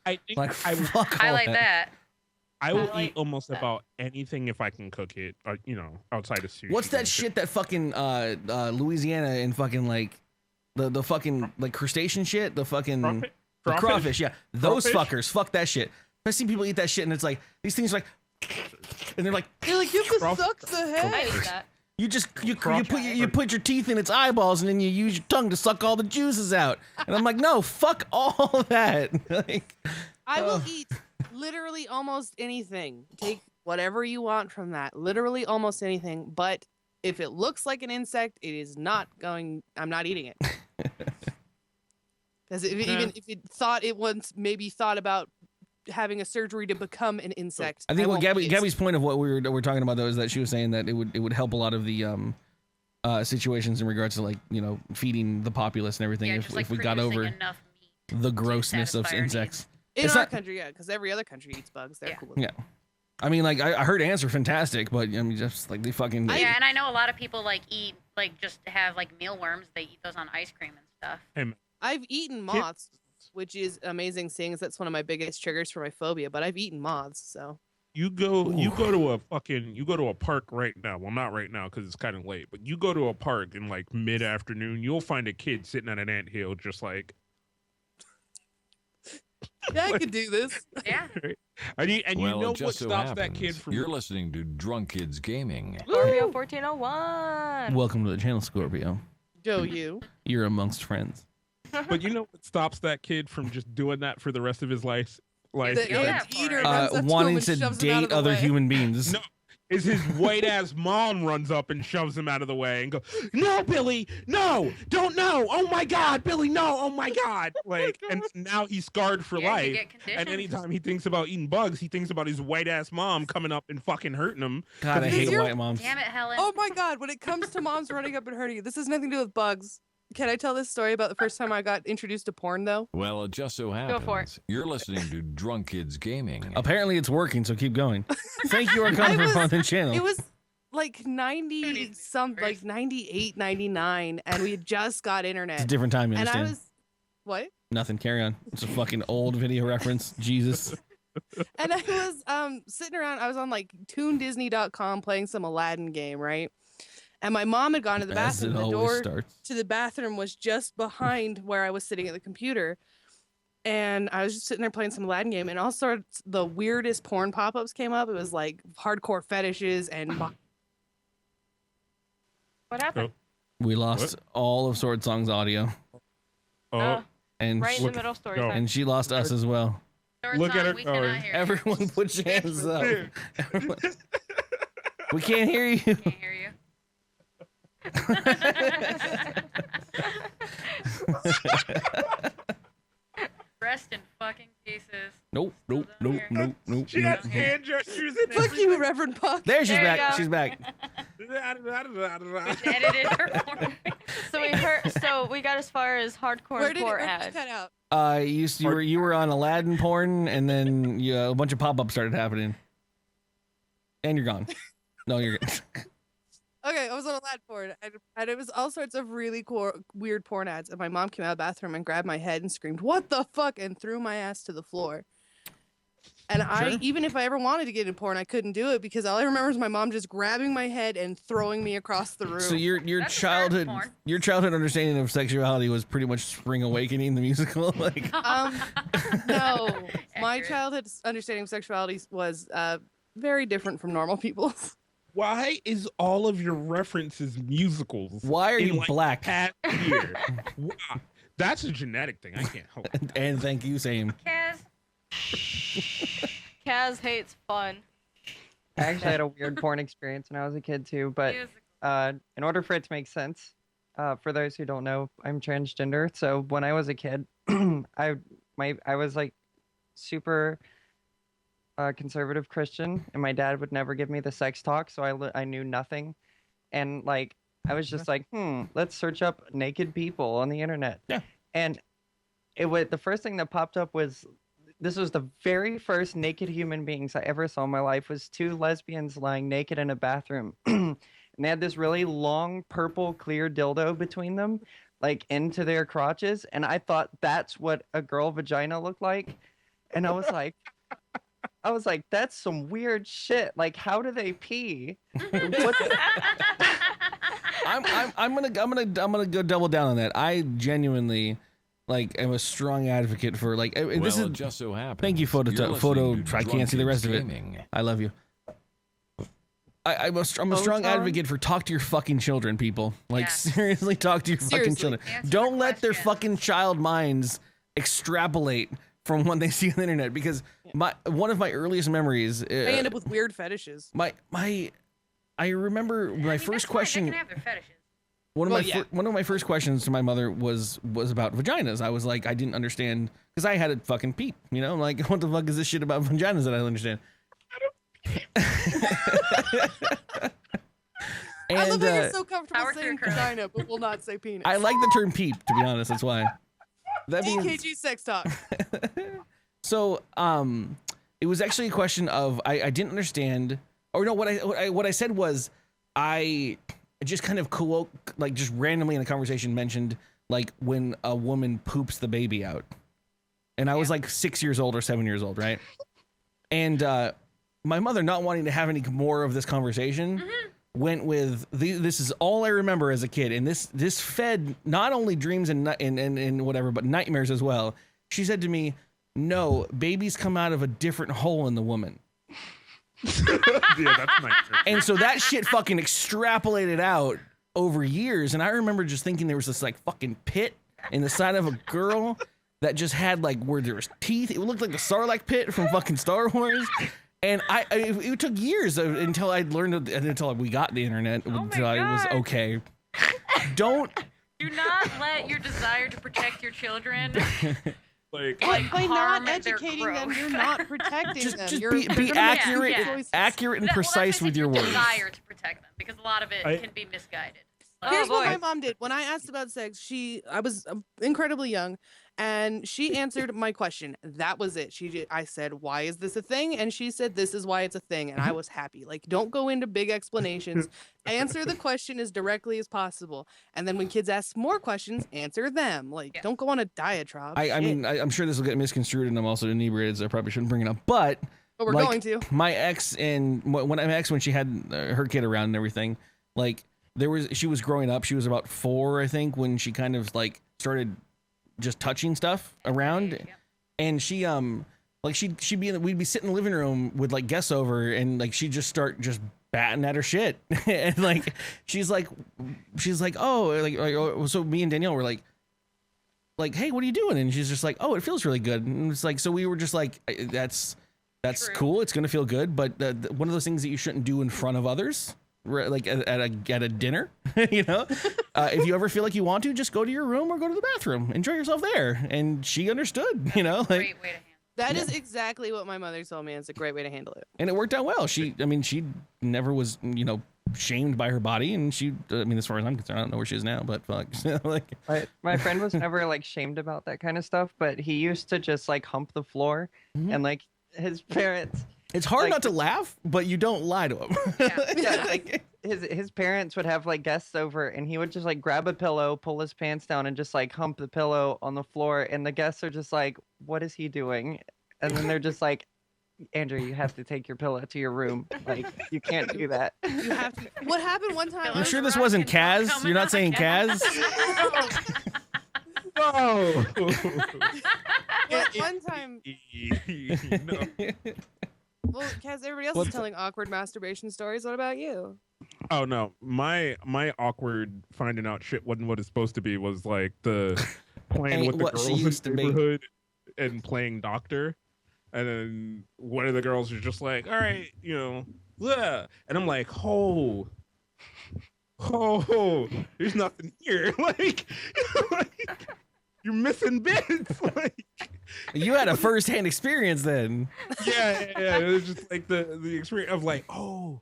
I think like I, fuck I all like that. I will I eat like almost that. about anything if I can cook it. Outside of sushi. What's that shit that fucking Louisiana and fucking like the fucking like crustacean shit? The fucking Crawfish? the crawfish, yeah. Those Crawfish? fuckers, fuck that shit. I see people eat that shit, and it's like these things are like, and they're like, You're like, you have to Crawfish. suck the head. I eat that. you put your teeth in its eyeballs, and then you use your tongue to suck all the juices out. And I'm like, no, fuck all that. Like, I will eat literally almost anything. Take whatever you want from that. Literally almost anything. But if it looks like an insect, it is not going. I'm not eating it. Because even if it thought it once maybe thought about having a surgery to become an insect. I think what won't eat it. Gabby's point of what we're talking about though is that she was saying that it would help a lot of the situations in regards to like feeding the populace and everything Yeah, if just like we got producing over enough meat the to grossness of satisfy our insects. in It's our not- country, yeah, because every other country eats bugs. They're Yeah. cool with it. Yeah, I mean like I heard ants are fantastic, but I mean just like they fucking Yeah, and I know a lot of people like eat like just have like mealworms. They eat those on ice cream and stuff. I've eaten moths, which is amazing seeing as that's one of my biggest triggers for my phobia, but I've eaten moths, so. You go to a park right now. Well, not right now because it's kind of late. But you go to a park in like mid-afternoon. You'll find a kid sitting on an anthill, just like. Yeah, I could do this. Yeah. And you Well, know it just what so stops that happens kid from. you're listening to Drunk Kids Gaming. Scorpio 1401. Welcome to the channel, Scorpio. Go you. You're amongst friends. But you know what stops that kid from just doing that for the rest of his life? The Yeah, ant eater for it. runs up to him Wanting and to shoves him out date of the other way. human beings. No. Is his white ass mom runs up and shoves him out of the way and goes, "No, Billy, no, don't know. Oh my God, Billy, no, oh my God!" Like, and now he's scarred for Yeah, you life. get conditioned. And anytime he thinks about eating bugs, he thinks about his white ass mom coming up and fucking hurting him. God, I hate you're- white moms. Damn it, Helen. Oh my God, when it comes to moms running up and hurting you, this has nothing to do with bugs. Can I tell this story about the first time I got introduced to porn, though? Well, it just so Go for it. happens you're listening to Drunk Kids Gaming. Apparently it's working, so keep going. Thank you, Arcana, for on the channel. It was like 90 some, like 98, 99, and we had just got internet. It's a different time, you and I understand? was, what? Nothing, carry on. It's a fucking old video reference. Jesus. And I was sitting around. I was on like ToonDisney.com playing some Aladdin game, right? And my mom had gone to the bathroom. The door to the bathroom was just behind where I was sitting at the computer. And I was just sitting there playing some Aladdin game, and all sorts the weirdest porn pop-ups came up. It was like hardcore fetishes and. What happened? We lost all of SwordSong's audio. Oh. And right in the middle story time. And she lost us as well. Look at her. We cannot hear Everyone put your hands up. We can't hear you. Can't hear you. Rest in fucking pieces. Nope. She has hand gestures and Fuck you, Reverend Puck. There she's back. She's back. Edited her for me. So we got as far as hardcore Where did porn it ad. cut out? You were on Aladdin porn, and then a bunch of pop-ups started happening, and you're gone. No, you're good. Okay, I was on Aladdin porn, and it was all sorts of really cool, weird porn ads. And my mom came out of the bathroom and grabbed my head and screamed, "What the fuck?" and threw my ass to the floor. And even if I ever wanted to get into porn, I couldn't do it because all I remember is my mom just grabbing my head and throwing me across the room. So your childhood understanding of sexuality was pretty much Spring Awakening, the musical. Like, no, my childhood understanding of sexuality was very different from normal people's. Why is all of your references musicals? Why are you black? Past year? That's a genetic thing. I can't help it. And thank you, same. Kaz hates fun. I actually had a weird porn experience when I was a kid too, but in order for it to make sense, for those who don't know, I'm transgender. So when I was a kid, I was like super conservative Christian, and my dad would never give me the sex talk, so I knew nothing, and like I was just like, let's search up naked people on the internet. Yeah. And the first thing that popped up was. This was the very first naked human beings I ever saw in my life. Was two lesbians lying naked in a bathroom. And they had this really long, purple, clear dildo between them, like into their crotches. And I thought that's what a girl vagina looked like. And I was like, that's some weird shit. Like, how do they pee? I'm gonna go double down on that. I genuinely. Like, I'm a strong advocate for like this is just so happens. Thank you, photo. I can't see the rest of it. I love you. I'm a strong advocate for talk to your fucking children, people. Like, seriously, talk to your fucking children. Don't let their fucking child minds extrapolate from what they see on the internet, because one of my earliest memories. I end up with weird fetishes. I remember my first question. They can have their fetishes. One of my first questions to my mother was about vaginas. I was like, I didn't understand, because I had a fucking peep, you know? Like, what the fuck is this shit about vaginas that I don't understand? And, I love that you're so comfortable saying vagina, but will not say penis. I like the term peep, to be honest. That's why. DKG sex talk. So, it was actually a question of I didn't understand, or no, what I said was I just kind of just randomly in a conversation mentioned like when a woman poops the baby out, and I was like 6 years old or 7 years old, right? And my mother, not wanting to have any more of this conversation, went with this is all I remember as a kid, and this fed not only dreams and whatever, but nightmares as well. She said to me, "No, babies come out of a different hole in the woman." Yeah, that's nice. And so that shit fucking extrapolated out over years, and I remember just thinking there was this like fucking pit in the side of a girl that just had like where there was teeth. It looked like the Sarlacc pit from fucking Star Wars. And it took years until I learned, until we got the internet, until I was okay. Do not let your desire to protect your children. By not educating them, you're not protecting them. Just be accurate and precise with your words. Desire to protect them, because a lot of it can be misguided. Here's what my mom did. When I asked about sex, I was incredibly young, and she answered my question. That was it. I said, "Why is this a thing?" And she said, "This is why it's a thing." And I was happy. Like, don't go into big explanations. Answer the question as directly as possible. And then when kids ask more questions, answer them. Like, don't go on a diatribe. I mean, I'm sure this will get misconstrued, and I'm also inebriated, so I probably shouldn't bring it up. But we're going to. My ex when she had her kid around and everything, like she was growing up. She was about 4, I think, when she kind of like started just touching stuff around, and she we'd be sitting in the living room with like guests over, and like she'd just start just batting at her shit, and like she's like oh, so me and Danielle were like, hey, what are you doing? And she's just like, oh, it feels really good. And it's like, so we were just like, that's cool, it's gonna feel good, but one of those things that you shouldn't do in front of others, like at a dinner. You know, if you ever feel like you want to, just go to your room or go to the bathroom, enjoy yourself there. And she understood. You know, like, great way to handle it. That is exactly what my mother told me. It's a great way to handle it, and it worked out well. She never was, shamed by her body, and as far as I'm concerned, I don't know where she is now, but fuck. Like, my friend was never like shamed about that kind of stuff, but he used to just like hump the floor, and like his parents. It's hard not to laugh, but you don't lie to him. Yeah, like his parents would have like guests over, and he would just like grab a pillow, pull his pants down, and just like hump the pillow on the floor, and the guests are just like, "What is he doing?" And then they're just like, "Andrew, you have to take your pillow to your room. Like, you can't do that." You have to. What happened one time? I'm sure this wasn't Kaz. You're not saying Kaz? No. One time. No. Well, Kaz, everybody else is telling awkward masturbation stories. What about you? Oh no, my awkward finding out shit wasn't what it's supposed to be. Was like the playing with the girls in the neighborhood and playing doctor, and then one of the girls was just like, "All right, yeah," and I'm like, "Oh, there's nothing here." Like you're missing bits. Like, you had a first-hand experience then. Yeah. It was just like the experience of like, oh,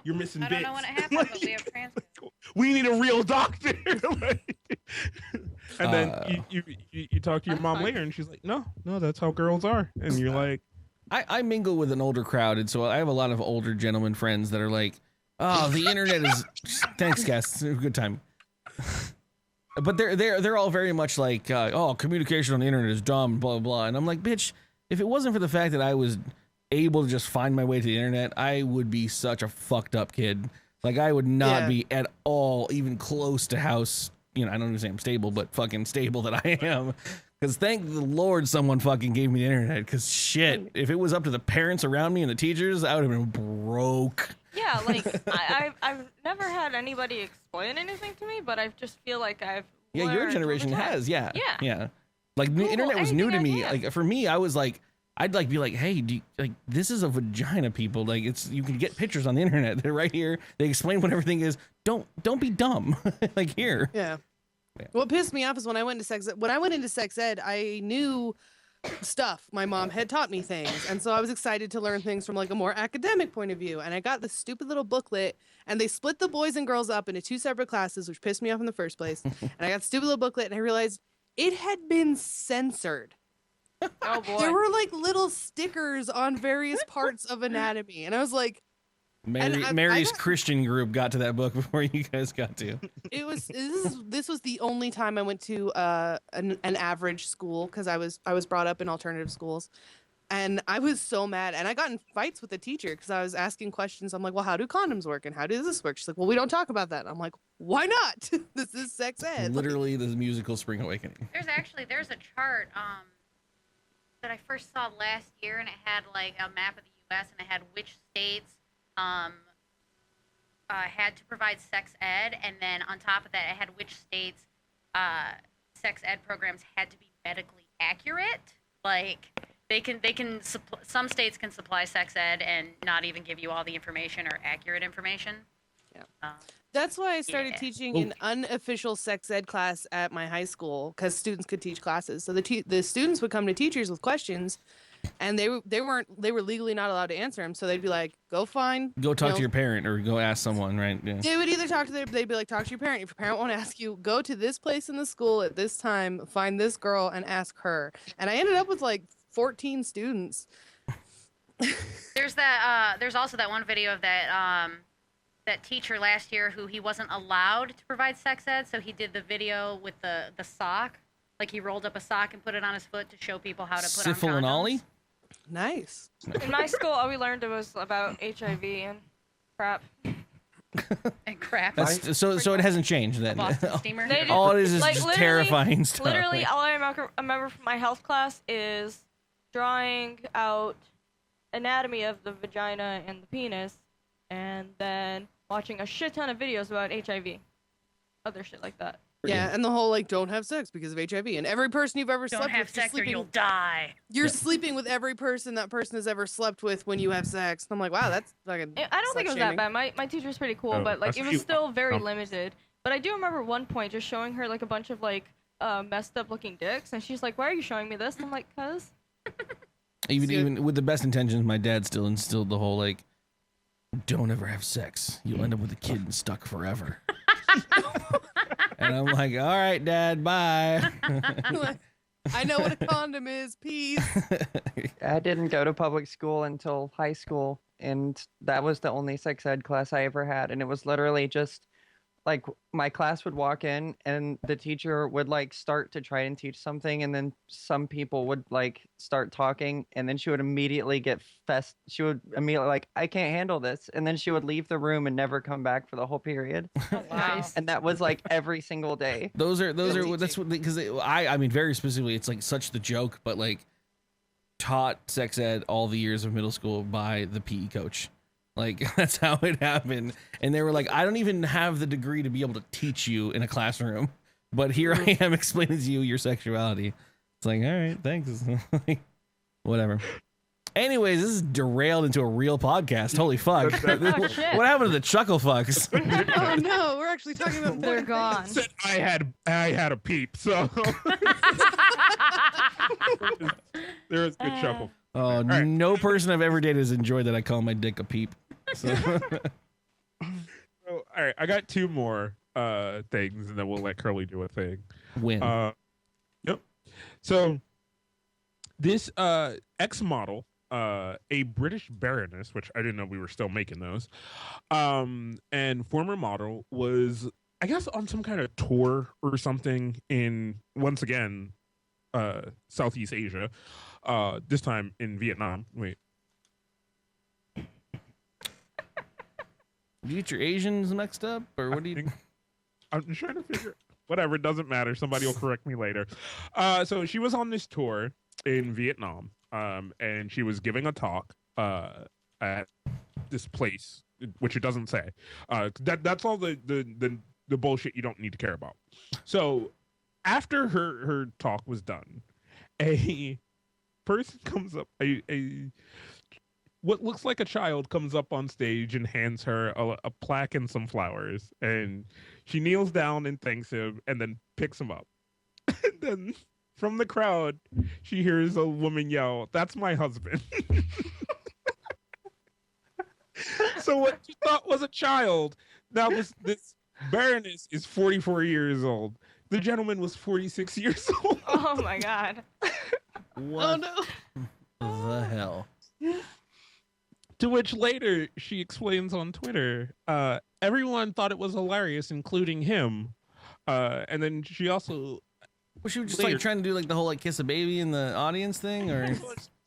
you're missing bits. I don't know when it happened, but we have transcripts. We need a real doctor. And then you talk to your mom later, and she's like, no, that's how girls are. And you're like, I mingle with an older crowd, and so I have a lot of older gentleman friends that are like, oh, the internet is. Thanks, guys. Good time. But they're all very much like, oh, communication on the internet is dumb, blah, blah, blah. And I'm like, bitch, if it wasn't for the fact that I was able to just find my way to the internet, I would be such a fucked up kid. Like, I would not be at all even close to how, I don't even say I'm stable, but fucking stable that I am. Because thank the Lord someone fucking gave me the internet. Because shit, if it was up to the parents around me and the teachers, I would have been broke. Yeah, like, I've never had anybody explain anything to me, but I just feel like I've Yeah, your generation has, yeah. Like, the internet was new to me. Like, for me, I was like, I'd like be like, hey, this is a vagina, people. Like, you can get pictures on the internet. They're right here. They explain what everything is. Don't be dumb. Like, here. Yeah. What pissed me off is when I went into sex ed, I knew stuff. My mom had taught me things, and so I was excited to learn things from like a more academic point of view. And I got this stupid little booklet, and they split the boys and girls up into 2 separate classes, which pissed me off in the first place. And I got the stupid little booklet, and I realized it had been censored. Oh boy. There were like little stickers on various parts of anatomy, and I was like, Mary's Christian group got to that book before you guys got to. This was the only time I went to an average school, because I was brought up in alternative schools, and I was so mad, and I got in fights with the teacher because I was asking questions. I'm like, well, how do condoms work, and how does this work? She's like, well, we don't talk about that. I'm like, why not? This is sex ed. Literally the musical Spring Awakening. There's a chart that I first saw last year, and it had like a map of the U.S. and it had which states had to provide sex ed, and then on top of that, it had which states sex ed programs had to be medically accurate. Like some states can supply sex ed and not even give you all the information or accurate information. That's why I started Yeah. teaching an unofficial sex ed class at my high school because students could teach classes. So the students would come to teachers with questions, and they were legally not allowed to answer them. So they'd be like, "Go talk to your parent or go ask someone," right? Yeah. They would either they'd be like, "Talk to your parent. If your parent won't ask you, go to this place in the school at this time, find this girl, and ask her." And I ended up with like 14 students. There's also that one video of that teacher last year who he wasn't allowed to provide sex ed, so he did the video with the sock. Like he rolled up a sock and put it on his foot to show people how to put on condoms. Syphil and Ollie? Nice. In my school, all we learned was about HIV and crap. And crap. So it hasn't changed then. Boston steamer. All it is like, just literally- terrifying stuff. Literally, all I remember from my health class is drawing out anatomy of the vagina and the penis, and then watching a shit ton of videos about HIV. Other shit like that. Yeah, and the whole like don't have sex because of HIV. And every person you've ever Don't slept have with, you're sex or sleeping, you'll die. You're sleeping with every person that person has ever slept with when you have sex. And I'm like, wow, that's fucking. I don't think it was that bad. My teacher was pretty cool, Oh, but like that's it was cute. still very Oh. limited. But I do remember one point just showing her like a bunch of like messed up looking dicks, and she's like, "Why are you showing me this?" And I'm like, "Cause." Even with the best intentions, my dad still instilled the whole like, don't ever have sex. You'll end up with a kid and stuck forever. And I'm like, all right, Dad, bye. I know what a condom is. Peace. I didn't go to public school until high school, and that was the only sex ed class I ever had. And it was literally just like my class would walk in and the teacher would like start to try and teach something, and then some people would like start talking, and then she would immediately she would immediately like, I can't handle this, and then she would leave the room and never come back for the whole period. Oh, wow. And that was like every single day. That's what, because I mean, very specifically, it's like such the joke, but like taught sex ed all the years of middle school by the PE coach. Like, that's how it happened. And they were like, I don't even have the degree to be able to teach you in a classroom, but here I am explaining to you your sexuality. It's like, all right, thanks. Whatever. Anyways, this is derailed into a real podcast. Holy fuck. Oh, shit. What happened to the chuckle fucks? Oh no, we're actually talking about They're gone. Said I had a peep, so there is good chuckle. Oh, right. no person I've ever dated has enjoyed that I call my dick a peep. So. So, all right, I got two more things, and then we'll let Curly do a thing. Win. Yep. So this X model, a British baroness, which I didn't know we were still making those, and former model, was, I guess, on some kind of tour or something in, once again, Southeast Asia, this time in Vietnam. Wait. Do you get your Asians mixed up, or what do you? I'm just trying to figure. Whatever, doesn't matter. Somebody will correct me later. So she was on this tour in Vietnam, and she was giving a talk at this place, which it doesn't say. That's all the bullshit you don't need to care about. So after her talk was done, a person comes up, what looks like a child comes up on stage and hands her a plaque and some flowers, and she kneels down and thanks him and then picks him up. And then from the crowd, she hears a woman yell, "That's my husband." So what she thought was a child, that was this baroness, is 44 years old. The gentleman was 46 years old. Oh my god. What no. the hell? To which later she explains on Twitter, everyone thought it was hilarious, including him. And then she also... Was she just later, like trying to do like the whole like kiss a baby in the audience thing, or?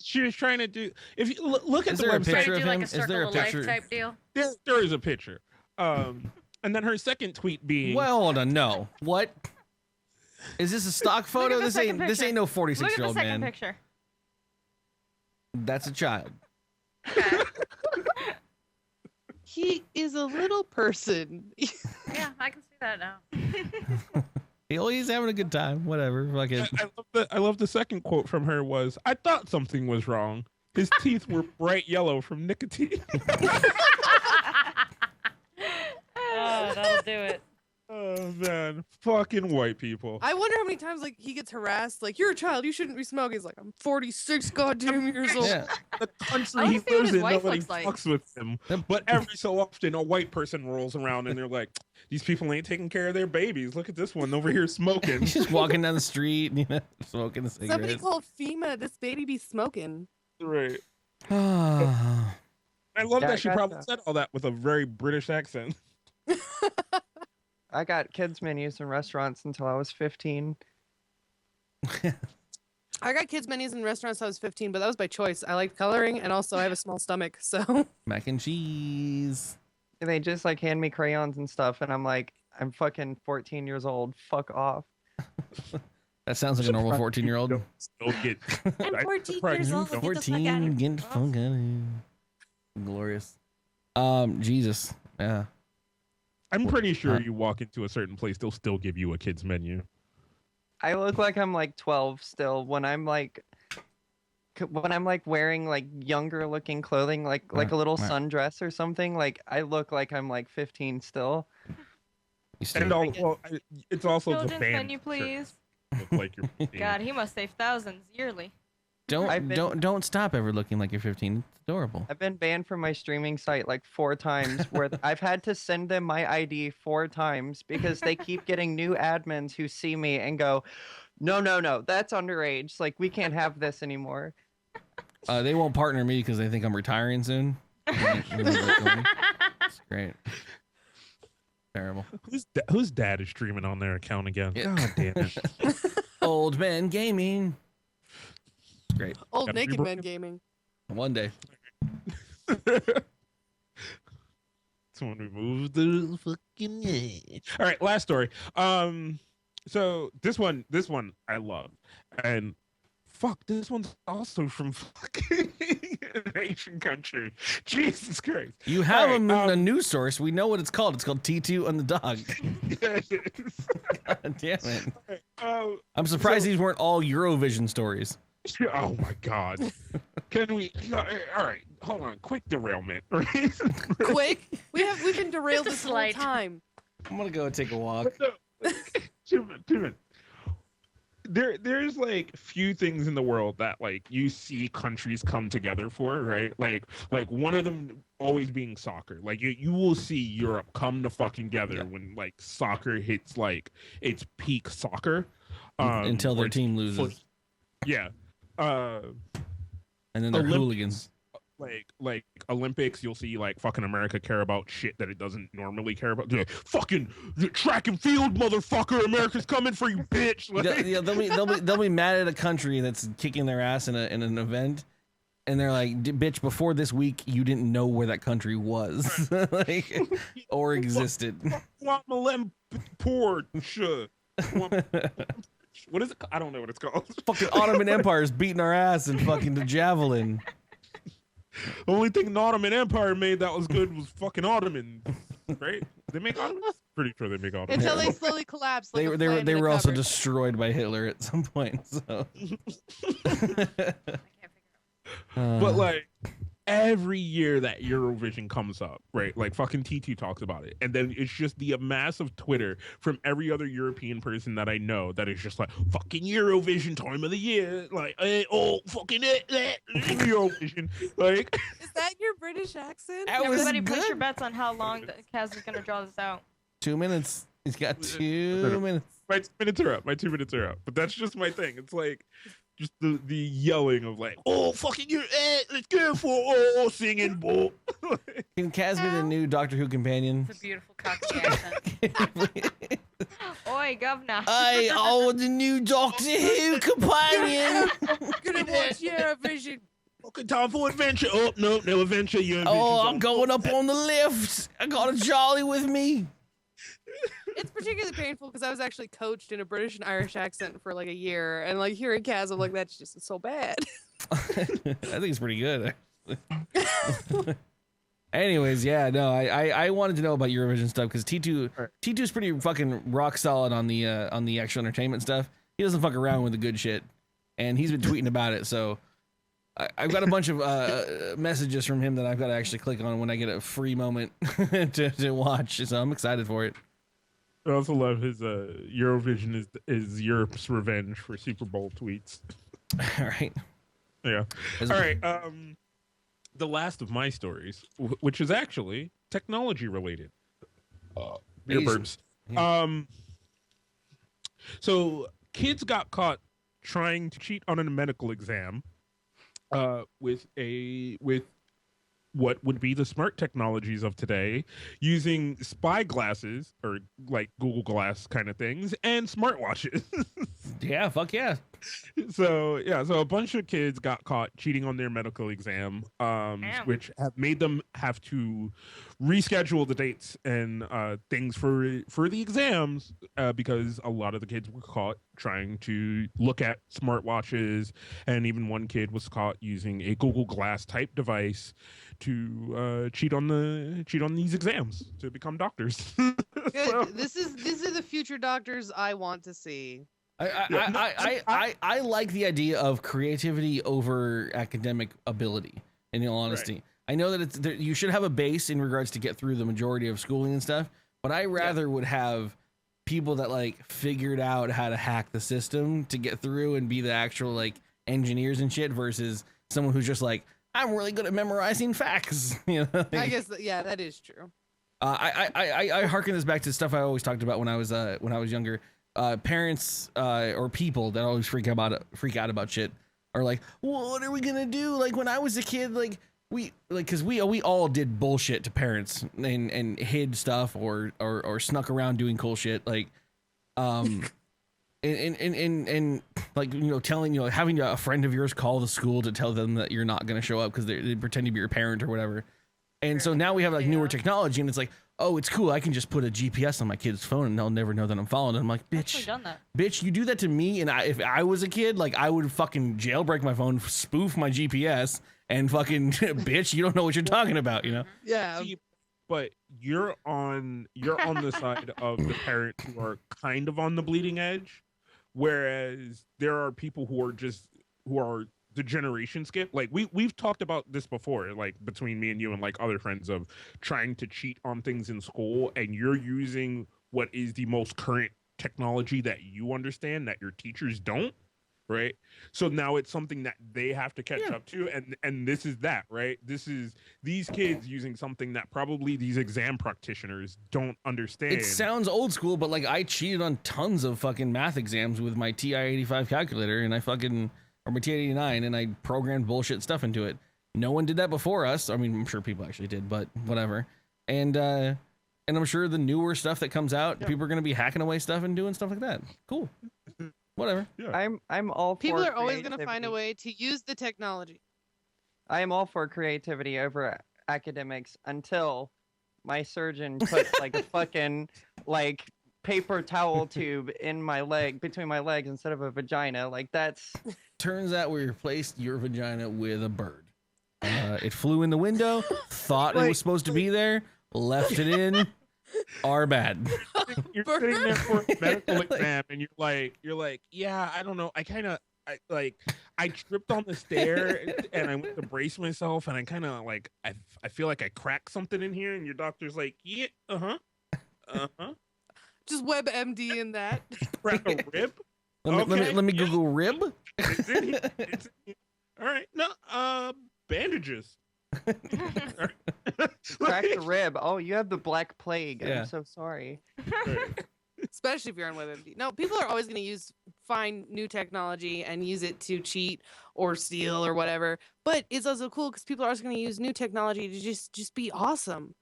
She was trying to do... If you look at Is the there a website... picture of do like him? a Is circle there a of life picture? type deal. There is a picture. And then her second tweet being... Well, hold on, no. What? Is this a stock photo? Look at the This second ain't picture. no Look at the 46-year-old second man. picture. That's a child. Okay. He is a little person. Yeah, I can see that now. He's having a good time. Whatever. Fuck it. I love the second quote from her was, "I thought something was wrong. His teeth were bright yellow from nicotine." that'll do it. Oh man, fucking white people. I wonder how many times like he gets harassed. Like, you're a child, you shouldn't be smoking. He's like, I'm 46 goddamn years old. Yeah. The country I he wanna see what lives his in, wife nobody looks like. fucks with him. But every so often, a white person rolls around and they're like, "These people ain't taking care of their babies. Look at this one over here smoking." He's just walking down the street, you know, smoking a cigarette. Somebody called FEMA. This baby be smoking. Right. Ah. I love Yeah, I that she got probably that. said all that with a very British accent. I got kids menus in restaurants until I was 15. I got kids menus in restaurants when I was 15, but that was by choice. I like coloring, and also I have a small stomach, so. Mac and cheese. And they just like hand me crayons and stuff, and I'm like, I'm fucking 14 years old. Fuck off. That sounds like a normal 14-year-old. Still get. I'm 14 years old. Get the fuck out 14, of getting the fuck out of here. Glorious. Jesus. Yeah. I'm pretty sure you walk into a certain place, they'll still give you a kid's menu. I look like I'm like 12 still when I'm like wearing like younger looking clothing, like a little sundress or something. Like I look like I'm like 15 still. And it's also the Children's band menu, shirt. please. Look like you're 15. God, he must save thousands yearly. Don't stop ever looking like you're 15. It's adorable. I've been banned from my streaming site like 4 times where I've had to send them my ID 4 times because they keep getting new admins who see me and go, no, that's underage. Like, we can't have this anymore. They won't partner me because they think I'm retiring soon. It's great. Terrible. Whose dad is streaming on their account again? Yeah. God damn it. Old Man Gaming. Great. Old Gotta be naked broken. man gaming. One day. Someone remove the fucking edge. All right, last story. So this one I love, and fuck, this one's also from fucking an Asian country. Jesus Christ! You have All right, a news source. We know what it's called. It's called T2 on the dog. God damn it! I'm surprised these weren't all Eurovision stories. Oh my god! Can we? All right, hold on. Quick derailment. Quick, we've been derailed Just a this whole slight. time. I'm gonna go take a walk. 2 minutes. There's like few things in the world that like you see countries come together for, right? Like one of them always being soccer. Like you will see Europe come to fucking together when like soccer hits like its peak soccer. Until their or- team loses. Yeah. And then they're hooligans. Like Olympics, you'll see like fucking America care about shit that it doesn't normally care about. They're like, fucking track and field, motherfucker! America's coming for you, bitch. Like, They'll be mad at a country that's kicking their ass in an event, and they're like, "Bitch, before this week, you didn't know where that country was, like, or existed." What is it? I don't know what it's called. Fucking Ottoman Empire's beating our ass and fucking the javelin. The only thing the Ottoman Empire made that was good was fucking Ottoman, right? They make Ottomans? Pretty sure they make Ottomans. Until they slowly collapse. Like They were also destroyed by Hitler at some point. So. But like every year that Eurovision comes up, right? Like fucking T2 talks about it. And then it's just the amass of Twitter from every other European person that I know that is just like fucking Eurovision time of the year. Like, fucking Eurovision. Like, is that your British accent? Everybody place your bets on how long Kaz is gonna draw this out. 2 minutes. He's got 2 minutes. My 2 minutes are up. My 2 minutes are up. But that's just my thing. It's like just the yelling of like, fucking you, let's go for singing, boy. Can Kaz be the new Doctor Who companion? It's a beautiful Cockney accent. Oi, governor. The new Doctor Who companion. Gonna watch Eurovision. Fucking time for adventure. Oh, no adventure. I'm going up on the lift. I got a Jolly with me. It's particularly painful because I was actually coached in a British and Irish accent for like a year, and like hearing Kaz, I'm like, that's just so bad. I think it's pretty good. Anyways, yeah, no, I wanted to know about Eurovision stuff because T2 is pretty fucking rock solid on the actual entertainment stuff. He doesn't fuck around with the good shit, and he's been tweeting about it. So I've got a bunch of messages from him that I've got to actually click on when I get a free moment to watch. So I'm excited for it. I also love his Eurovision is Europe's revenge for Super Bowl tweets. All right. Yeah. All right. The last of my stories, which is actually technology related. Beer burps. Yeah. So kids got caught trying to cheat on a medical exam with what would be the smart technologies of today, using spy glasses or like Google Glass kind of things and smartwatches. Yeah, fuck yeah. So a bunch of kids got caught cheating on their medical exam, which have made them have to reschedule the dates and things for the exams because a lot of the kids were caught trying to look at smartwatches, and even one kid was caught using a Google Glass type device to cheat on these exams to become doctors. Good. These are the future doctors I want to see. I like the idea of creativity over academic ability, in all honesty. Right. I know that you should have a base in regards to get through the majority of schooling and stuff, but I rather would have people that like figured out how to hack the system to get through and be the actual like engineers and shit versus someone who's just like, I'm really good at memorizing facts. You know, like, I guess that is true. I hearken this back to stuff I always talked about when I was younger. Parents or people that always freak out about shit are like, well, what are we gonna do? Like when I was a kid, because we all did bullshit to parents and hid stuff or snuck around doing cool shit and like, you know, telling, you know, having a friend of yours call the school to tell them that you're not gonna show up because they pretend to be your parent or whatever. And so now we have like newer technology, and it's like, oh, it's cool. I can just put a GPS on my kid's phone, and they'll never know that I'm following them. I'm like, bitch, done that. Bitch, you do that to me, and if I was a kid, like I would fucking jailbreak my phone, spoof my GPS, and fucking bitch, you don't know what you're talking about, you know? Yeah. See, but you're on the side of the parents who are kind of on the bleeding edge, whereas there are people who are the generation skip. Like we've talked about this before, like between me and you and like other friends, of trying to cheat on things in school, and you're using what is the most current technology that you understand that your teachers don't, right? So now it's something that they have to catch up to, and this is that, right? This is these kids using something that probably these exam practitioners don't understand. It sounds old school, but like I cheated on tons of fucking math exams with my TI-85 calculator, and or my TI-89, and I programmed bullshit stuff into it. No one did that before us. I mean, I'm sure people actually did, but whatever. And I'm sure the newer stuff that comes out, people are going to be hacking away stuff and doing stuff like that. Cool. Whatever. Yeah. I'm all for people are always going to find a way to use the technology. I am all for creativity over academics until my surgeon puts like a fucking like paper towel tube in my leg, between my legs, instead of a vagina. Like that's. Turns out we replaced your vagina with a bird. It flew in the window, thought it was supposed to be there, left it in. Our bad. You're sitting there for a medical exam, and you're like, yeah, I don't know. I tripped on the stair, and I went to brace myself, and I kind of like, I feel like I cracked something in here, and your doctor's like, yeah, Just WebMD in that. Crack a rib. Let me Google rib. It's in here. All right. No, bandages. Crack the rib. Oh, you have the Black Plague. Yeah. I'm so sorry. Especially if you're on WebMD. No, people are always going to find new technology and use it to cheat or steal or whatever. But it's also cool because people are also going to use new technology to just be awesome.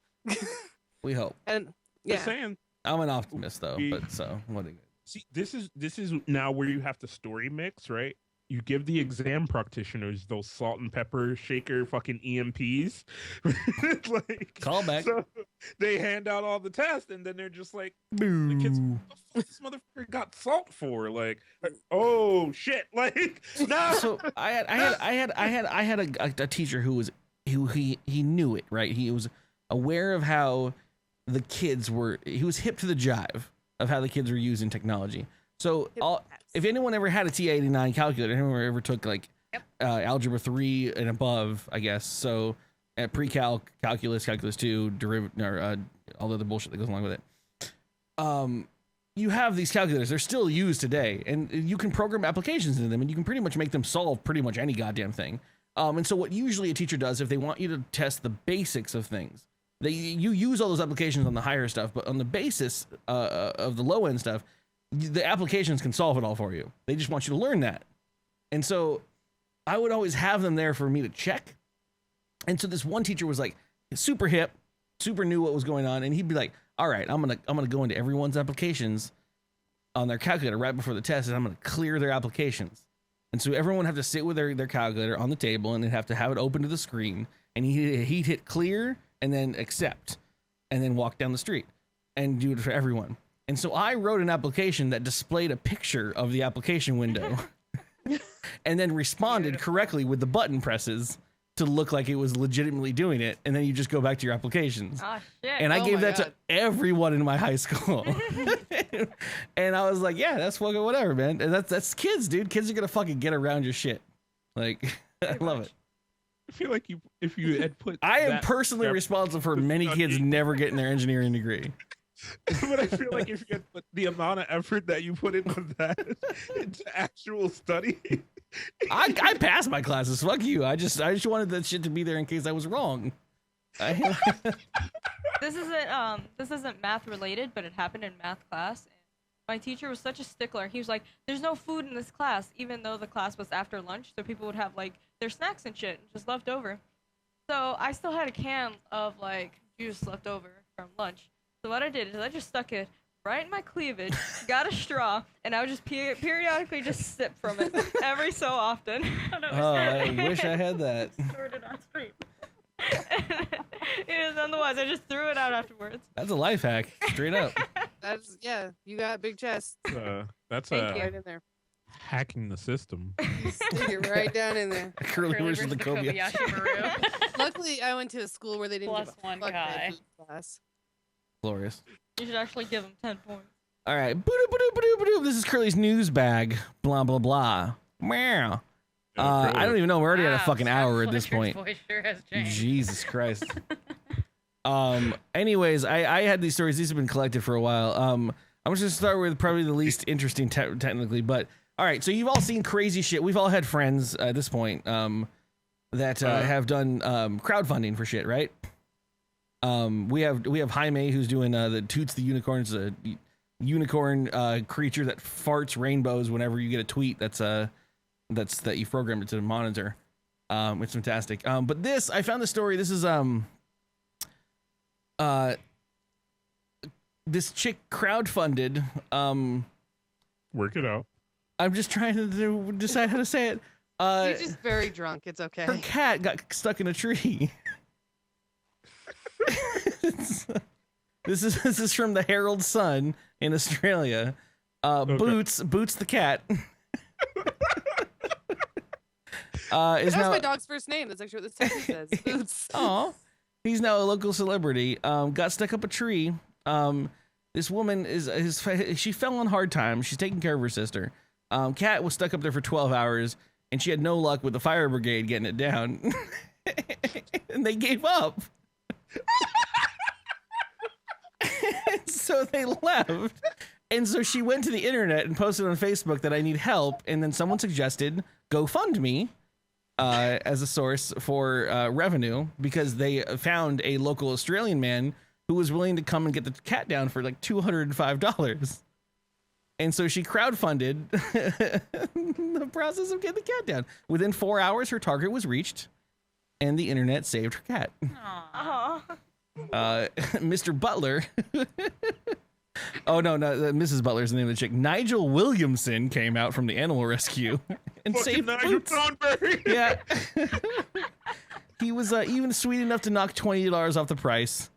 We hope. And Just saying. I'm an optimist though, but so what? See, this is now where you have to story mix, right? You give the exam practitioners those salt and pepper shaker fucking EMPs. Like, callback. So they hand out all the tests, and then they're just like, the kids, what the fuck this motherfucker got salt for? Like, oh shit! Like, no. So I had a teacher who knew it, right? He was aware of how the kids were. He was hip to the jive of how the kids were using technology. So if anyone ever had a TI-89 calculator, anyone ever took like algebra 3 and above, I guess. So at pre-calc, calculus, calculus 2, all the other bullshit that goes along with it. You have these calculators. They're still used today, and you can program applications into them, and you can pretty much make them solve pretty much any goddamn thing. And so what usually a teacher does, if they want you to test the basics of things, you use all those applications on the higher stuff, but on the basis of the low end stuff, the applications can solve it all for you. They just want you to learn that. And so I would always have them there for me to check. And so this one teacher was like super hip, super knew what was going on, and he'd be like, all right, I'm gonna go into everyone's applications on their calculator right before the test, and I'm gonna clear their applications. And so everyone would have to sit with their calculator on the table, and they'd have to have it open to the screen, and he'd hit clear and then accept, and then walk down the street and do it for everyone. And so I wrote an application that displayed a picture of the application window and then responded correctly with the button presses to look like it was legitimately doing it, and then you just go back to your applications. Oh shit. And I gave that to everyone in my high school. And I was like, yeah, that's fucking whatever, man. And that's kids, dude. Kids are gonna fucking get around your shit. Like, I love it. I feel like if you had put I am personally responsible for many kids never getting their engineering degree. But I feel like if you had put the amount of effort that you put into that into actual study. I passed my classes. Fuck you. I just wanted that shit to be there in case I was wrong. This isn't math related, but it happened in math class. My teacher was such a stickler. He was like, "There's no food in this class," even though the class was after lunch, so people would have like their snacks and shit just left over. So I still had a can of like juice left over from lunch. So what I did is I just stuck it right in my cleavage, got a straw, and I would just periodically just sip from it every so often. I wish I had that. Stored it on stream. Otherwise, I just threw it out afterwards. That's a life hack, straight up. You got big chest. That's right in there. Hacking the system. Stick it right down in there. Curly versus the Kobayashi Maru. Luckily, I went to a school where they didn't Plus give a one fuck about guy. food class. Glorious. You should actually give him 10 points. All right. Boo-doo. This is Curly's news bag. Blah, blah, blah. Meow. I don't even know. We're already at a fucking hour at this point. Voice sure has changed. Jesus Christ. Anyways, I had these stories. These have been collected for a while. I'm just going to start with probably the least interesting technically. But, all right. So you've all seen crazy shit. We've all had friends at this point that have done crowdfunding for shit, right? We have Jaime, who's doing the Toots the Unicorn. It's a unicorn creature that farts rainbows whenever you get a tweet that you programmed it to monitor. It's fantastic. But this, I found the story. This is this chick crowdfunded. Work it out. I'm just trying to decide how to say it. She's just very drunk. It's okay. Her cat got stuck in a tree. This is from the Herald Sun in Australia. Okay. Boots the cat. That's my dog's first name. That's actually what this text says. Boots. Oh, he's now a local celebrity. Got stuck up a tree. This woman she fell on hard times. She's taking care of her sister. Cat was stuck up there for 12 hours, and she had no luck with the fire brigade getting it down. And they gave up. So they left. And so she went to the internet and posted on Facebook that I need help. And then someone suggested GoFundMe as a source for revenue, because they found a local Australian man who was willing to come and get the cat down for like $205. And so she crowdfunded the process of getting the cat down. Within 4 hours, her target was reached, and the internet saved her cat. Aww. Mr. Butler. Oh, no, Mrs. Butler is the name of the chick. Nigel Williamson came out from the animal rescue and saved Nigel Boots. Thornberry. Yeah. He was even sweet enough to knock $20 off the price.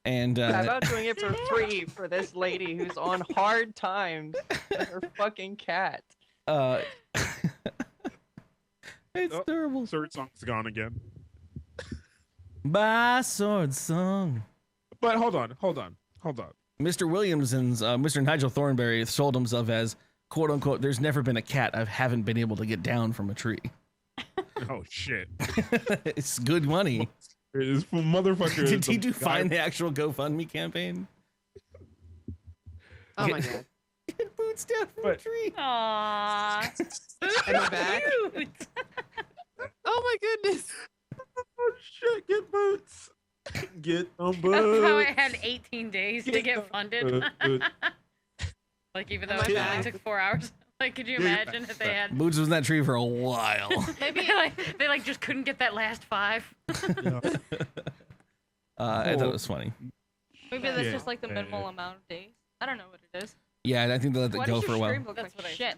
And How about doing it for free for this lady who's on hard times with her fucking cat? It's terrible. SwordSong's gone again. By SwordSong. But hold on. Mr. Williamson's, Mr. Nigel Thornberry sold himself as, quote unquote, there's never been a cat I haven't been able to get down from a tree. Oh shit! It's good money. It's motherfucker. Did he find the actual GoFundMe campaign? Oh my god. Get boots down from a tree. Aww. Am I back? Oh my goodness. Oh shit! Get boots. Get some That's how I boots. had 18 days to get funded. Like, even though it only took 4 hours. Like, could you imagine if they had... Boots was in that tree for a while. Maybe they just couldn't get that last 5. I thought it was funny. Maybe that's just like the minimal amount of days. I don't know what it is. Yeah, and I think they let it go for a while. Look That's like what shit.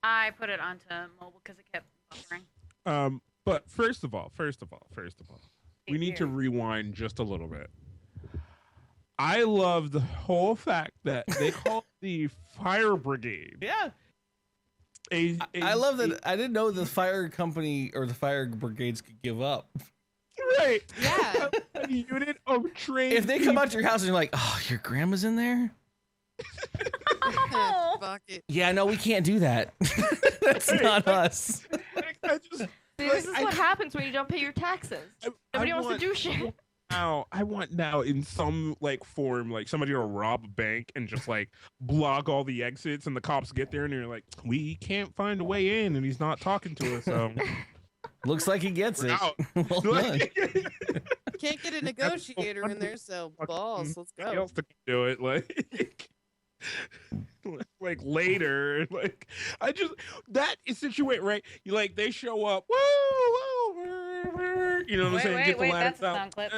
I put it onto mobile because it kept buffering. But first of all, we need to rewind just a little bit. I love the whole fact that they call the fire brigade. Yeah. I love that. I didn't know the fire company or the fire brigades could give up. Right. Yeah. A unit of trained. If they come out to your house and you're like, oh, your grandma's in there? Fuck it. Yeah, no, we can't do that. That's not us. See, this is what happens when you don't pay your taxes. Nobody wants to do shit. I want now in some like form, like somebody to rob a bank and just like block all the exits, and the cops get there and you're like, we can't find a way in, and he's not talking to us. So looks like he gets it. Well done. Can't get a negotiator in there, so balls. Let's go. Else to do it like later, like that is situate right. You like they show up, woo, you know what I'm saying? Get the ladder that's a sound clip.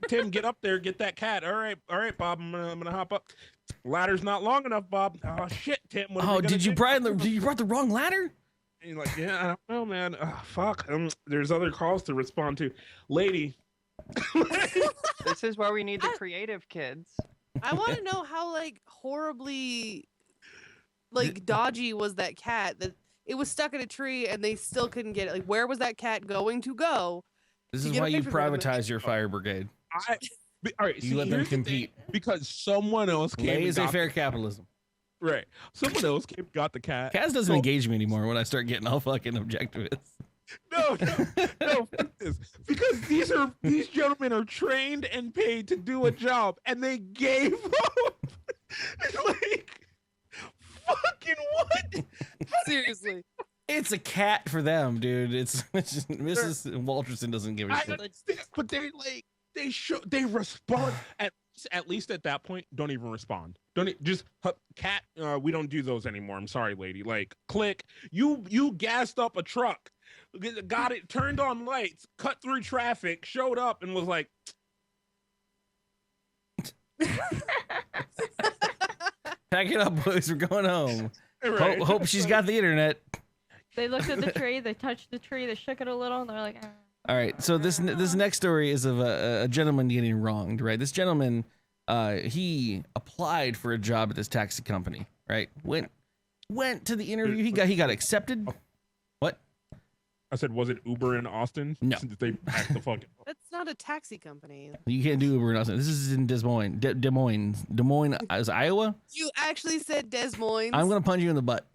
Tim, get up there, get that cat. All right, Bob, I'm gonna hop up. Ladder's not long enough, Bob. Oh shit, Tim. Did you brought the wrong ladder? And you're like, yeah, I don't know, man. Fuck. There's other calls to respond to, lady. This is where we need the creative kids. I want to know how like horribly like dodgy was that cat that it was stuck in a tree and they still couldn't get it. Like, where was that cat going to go? This is why you privatize your fire brigade. All right, you let them compete because someone else came. Laissez-faire capitalism. Right. Someone else came, got the cat. Kaz doesn't engage me anymore when I start getting all fucking objectivist. No, fuck this. Because these gentlemen are trained and paid to do a job, and they gave up. Like, fucking what? Seriously. It's a cat for them, dude. It's just, Mrs. Walterson doesn't give a shit. But they respond at least at that point. Don't even respond. Just cat. We don't do those anymore. I'm sorry, lady. Like, click. You gassed up a truck, got it, turned on lights, cut through traffic, showed up, and was like. Pack it up, boys. We're going home. Right. Hope she's got the internet. They looked at the tree, they touched the tree, they shook it a little, and they're like, All right, so this next story is of a gentleman getting wronged, right? This gentleman, he applied for a job at this taxi company, right? Went to the interview. He got accepted. What? I said, was it Uber in Austin? No. They packed the fucking. That's not a taxi company. You can't do Uber in Austin. This is in Des Moines. Des Moines is Iowa. You actually said Des Moines. I'm gonna punch you in the butt.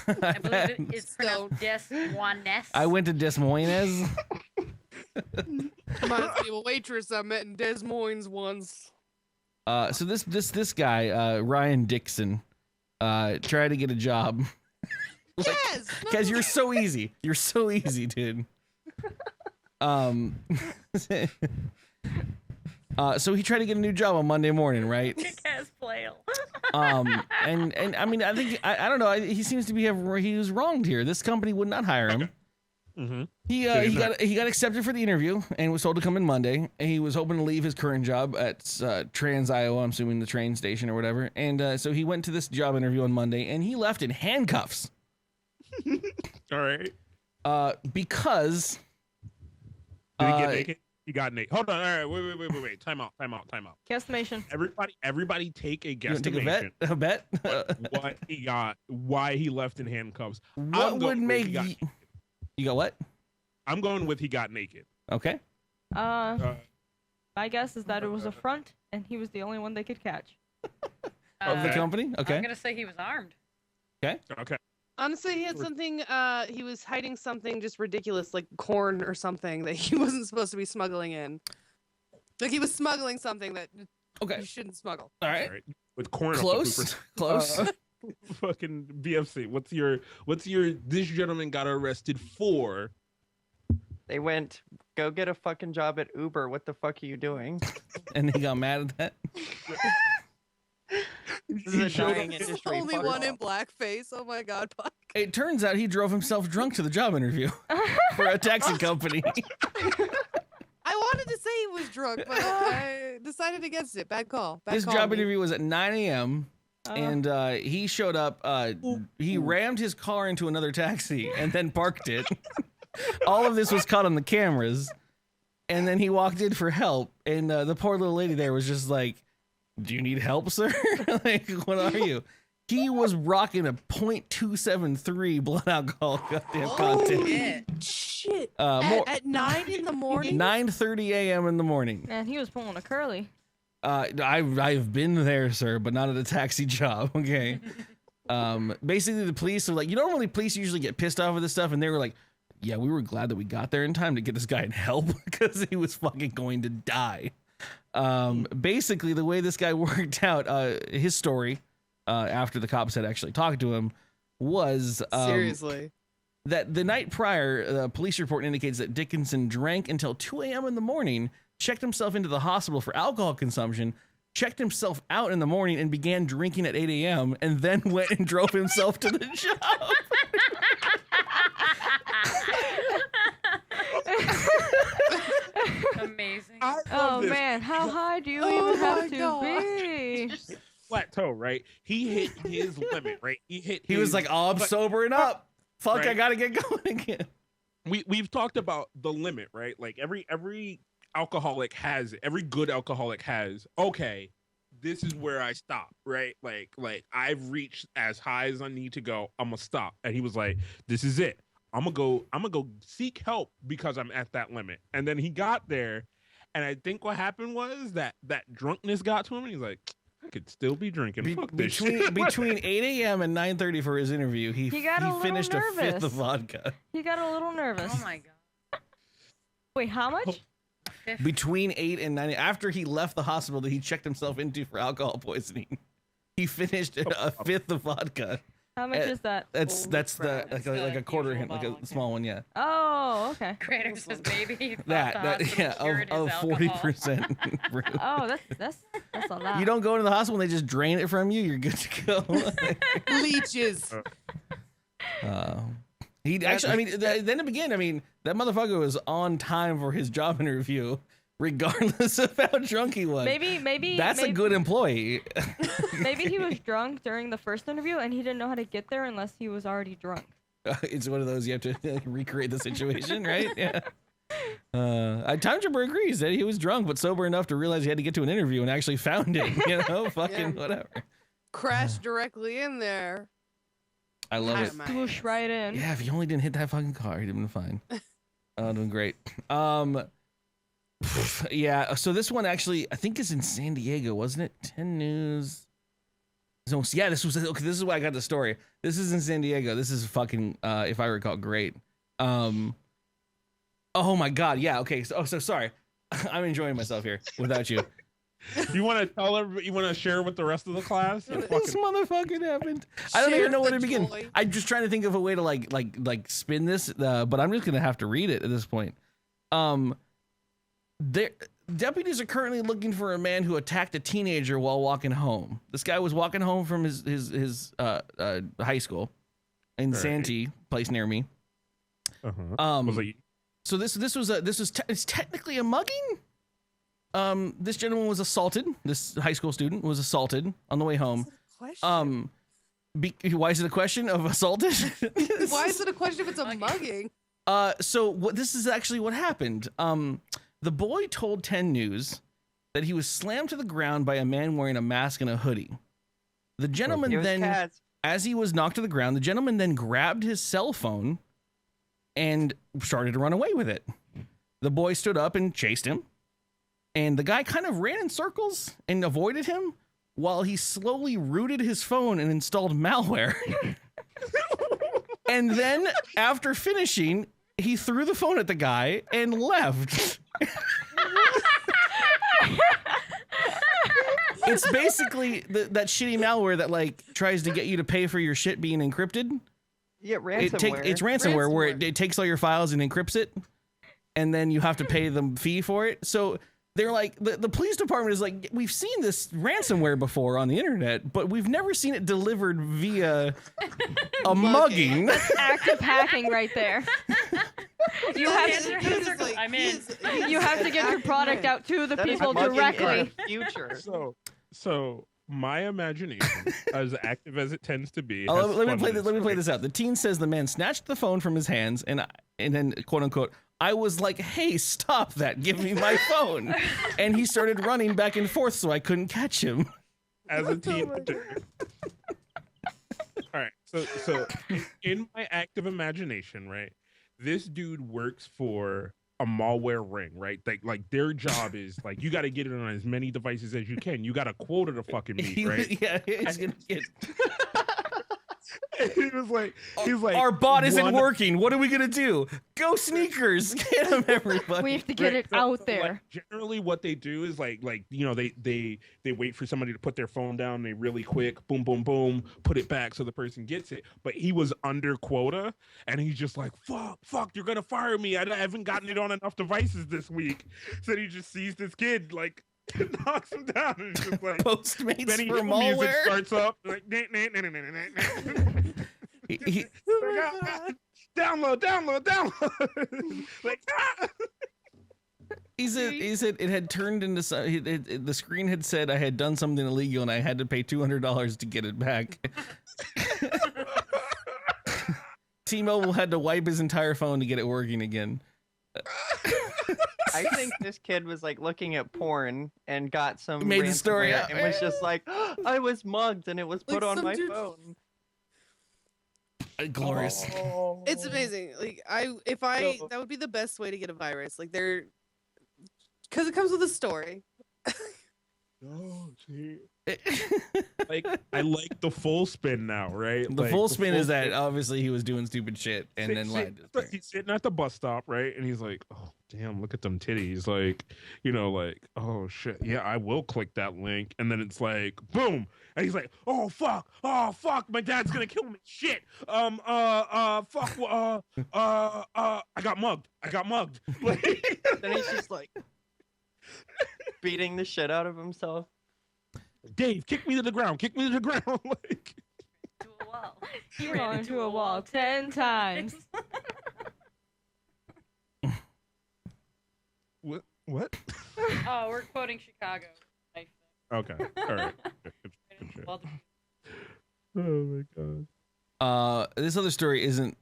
I believe it's pronounced Des Moines. I went to Des Moines. Reminds me of a waitress I met in Des Moines once. So this guy, Ryan Dixon, tried to get a job. Yes, because you're so easy. You're so easy, dude. So he tried to get a new job on Monday morning, right? Kick-ass flail. And I mean, I think I don't know. He seems to be he was wronged here. This company would not hire him. Mm-hmm. He got accepted for the interview and was told to come in Monday. And he was hoping to leave his current job at Trans Iowa, I'm assuming the train station or whatever. And so he went to this job interview on Monday, and he left in handcuffs. All right. Because. Did he get naked? He got naked. Hold on. All right. Wait. Time out. guesstimation. Everybody take a You wanna take guesstimation. a bet? What he got, why he left in handcuffs. What would make you got what? I'm going with he got naked. Okay. My guess is that it was a front, and he was the only one they could catch. Of the company? Okay. I'm gonna say he was armed. Okay. Okay. Honestly, he had something. He was hiding something just ridiculous, like corn or something that he wasn't supposed to be smuggling in. Like he was smuggling something that you shouldn't smuggle. All right. With corn. Close. Close. Fucking BFC. What's your? This gentleman got arrested for. They went, go get a fucking job at Uber. What the fuck are you doing? And he got mad at that. This is a dying This is industry. the only Fuck one off. in blackface. Oh my god, Puck. It turns out he drove himself drunk to the job interview for a taxi company. I wanted to say he was drunk, but I decided against it. Bad call. Bad His call job me. interview was at 9 a.m. And he showed up. He rammed his car into another taxi and then parked it. All of this was caught on the cameras. And then he walked in for help. And the poor little lady there was just like, "Do you need help, sir?" Like, what are you? He was rocking a 0.273 blood alcohol goddamn content. Shit. At 9 in the morning? 9:30 a.m. in the morning. Man, he was pulling a curly. I've been there, sir, but not at a taxi job. Okay. Basically, the police are like, normally police usually get pissed off with this stuff, and they were like, "Yeah, we were glad that we got there in time to get this guy in help because he was fucking going to die." Basically, the way this guy worked out, his story, after the cops had actually talked to him, was Seriously. that the night prior, the police report indicates that Dickinson drank until 2 a.m. in the morning, checked himself into the hospital for alcohol consumption, checked himself out in the morning, and began drinking at 8 a.m., and then went and drove himself to the job. Amazing. Oh man, how high do you even have to be? Plateau, right? He hit his limit, right? He was like, "Oh, I'm sobering up. Fuck, Right. I gotta get going again." We've talked about the limit, right? Like every alcoholic has, every good alcoholic has, okay, this is where I stop, right? Like I've reached as high as I need to go. I'm gonna stop. And he was like, "This is it. I'm gonna go seek help because I'm at that limit." And then he got there, and I think what happened was that drunkenness got to him, and he's like, "I could still be drinking." Fuck this shit. Between 8 a.m. and 9:30 for his interview, he got a little finished a fifth nervous. of vodka. He got a little nervous. Oh my god. Wait, how much? Between 8 and 9, after he left the hospital that he checked himself into for alcohol poisoning, he finished a fifth of vodka. How much is that? That's the like a quarter hint, like a small one, yeah. Oh, okay. Crater says maybe he thought That the hospital yeah, cured of his 40%. Oh, that's a lot. You don't go into the hospital and they just drain it from you. You're good to go. Leeches. He actually, I mean, then it began. I mean, that motherfucker was on time for his job interview, regardless of how drunk he was. Maybe That's a good employee. Maybe he was drunk during the first interview and he didn't know how to get there unless he was already drunk. It's one of those you have to recreate the situation, right? Yeah. Time Jumper agrees that he was drunk but sober enough to realize he had to get to an interview and actually found it. You know, fucking whatever. Crashed directly in there. I love it. Swoosh right in. Yeah, if he only didn't hit that fucking car, he'd have been fine. Doing great. Yeah, so this one actually, I think is in San Diego, wasn't it? 10 News. So yeah, this is why I got the story. This is in San Diego. This is fucking, if I recall, great. Oh my god, yeah. Okay, so sorry. I'm enjoying myself here without you. You want to tell everybody? You want to share with the rest of the class? This motherfucking happened. I don't even know where to begin. I'm just trying to think of a way to like spin this, but I'm just gonna have to read it at this point. Deputies are currently looking for a man who attacked a teenager while walking home. This guy was walking home from his high school in Santee, place near me. So it's technically a mugging. This gentleman was assaulted. This high school student was assaulted on the way home. Why is it a question of assaulted? Why is it a question if it's a mugging? So this is actually what happened. The boy told 10 News that he was slammed to the ground by a man wearing a mask and a hoodie. The gentleman then, as he was knocked to the ground, the gentleman then grabbed his cell phone and started to run away with it. The boy stood up and chased him. And the guy kind of ran in circles and avoided him while he slowly rooted his phone and installed malware. And then after finishing, he threw the phone at the guy and left. It's basically that shitty malware that like tries to get you to pay for your shit being encrypted. Yeah, ransomware. It's ransomware where it takes all your files and encrypts it, and then you have to pay the fee for it. So they're like, the police department is like, we've seen this ransomware before on the internet, but we've never seen it delivered via a mugging. That's active hacking right there. You have you have to get your product out to the people directly. Future. So my imagination, as active as it tends to be. Let me play this out. The teen says the man snatched the phone from his hands and then quote unquote, I was like, hey, stop that. Give me my phone. And he started running back and forth so I couldn't catch him. As a teen. All right. So in my active imagination, right, this dude works for a malware ring, right? Like their job is like, you got to get it on as many devices as you can. You got a quota to fucking meet, right? Yeah, he's gonna get. He was like, our bot isn't working. What are we gonna do? Go sneakers, get them, everybody. We have to get it out there. Like, generally, what they do is like you know they wait for somebody to put their phone down. They really quick, boom, boom, boom, put it back so the person gets it. But he was under quota, and he's just like, fuck, you're gonna fire me. I haven't gotten it on enough devices this week. So he just sees this kid like. Knocks him down and it's just like Postmates Benny for Hill malware. music starts up like download. Like he said it had turned into the screen had said I had done something illegal and I had to pay $200 to get it back. T-Mobile had to wipe his entire phone to get it working again. I think this kid was like looking at porn and got some made the story up and was just like, oh, I was mugged and it was put on my phone. Glorious. It's amazing. Like that would be the best way to get a virus. Like because it comes with a story. Oh, gee. Like I like the full spin now, right? The full spin is that obviously he was doing stupid shit and then lied. He's sitting at the bus stop, right? And he's like, "Oh, damn, look at them titties!" Like, you know, like, "Oh shit, yeah, I will click that link." And then it's like, boom, and he's like, "Oh fuck, my dad's gonna kill me." Shit, fuck, I got mugged. Like, then he's just like beating the shit out of himself. Dave, kick me to the ground. Like to a wall. He ran into a wall 10 times. What? Oh, we're quoting Chicago. Okay. All right. Oh my god. This other story isn't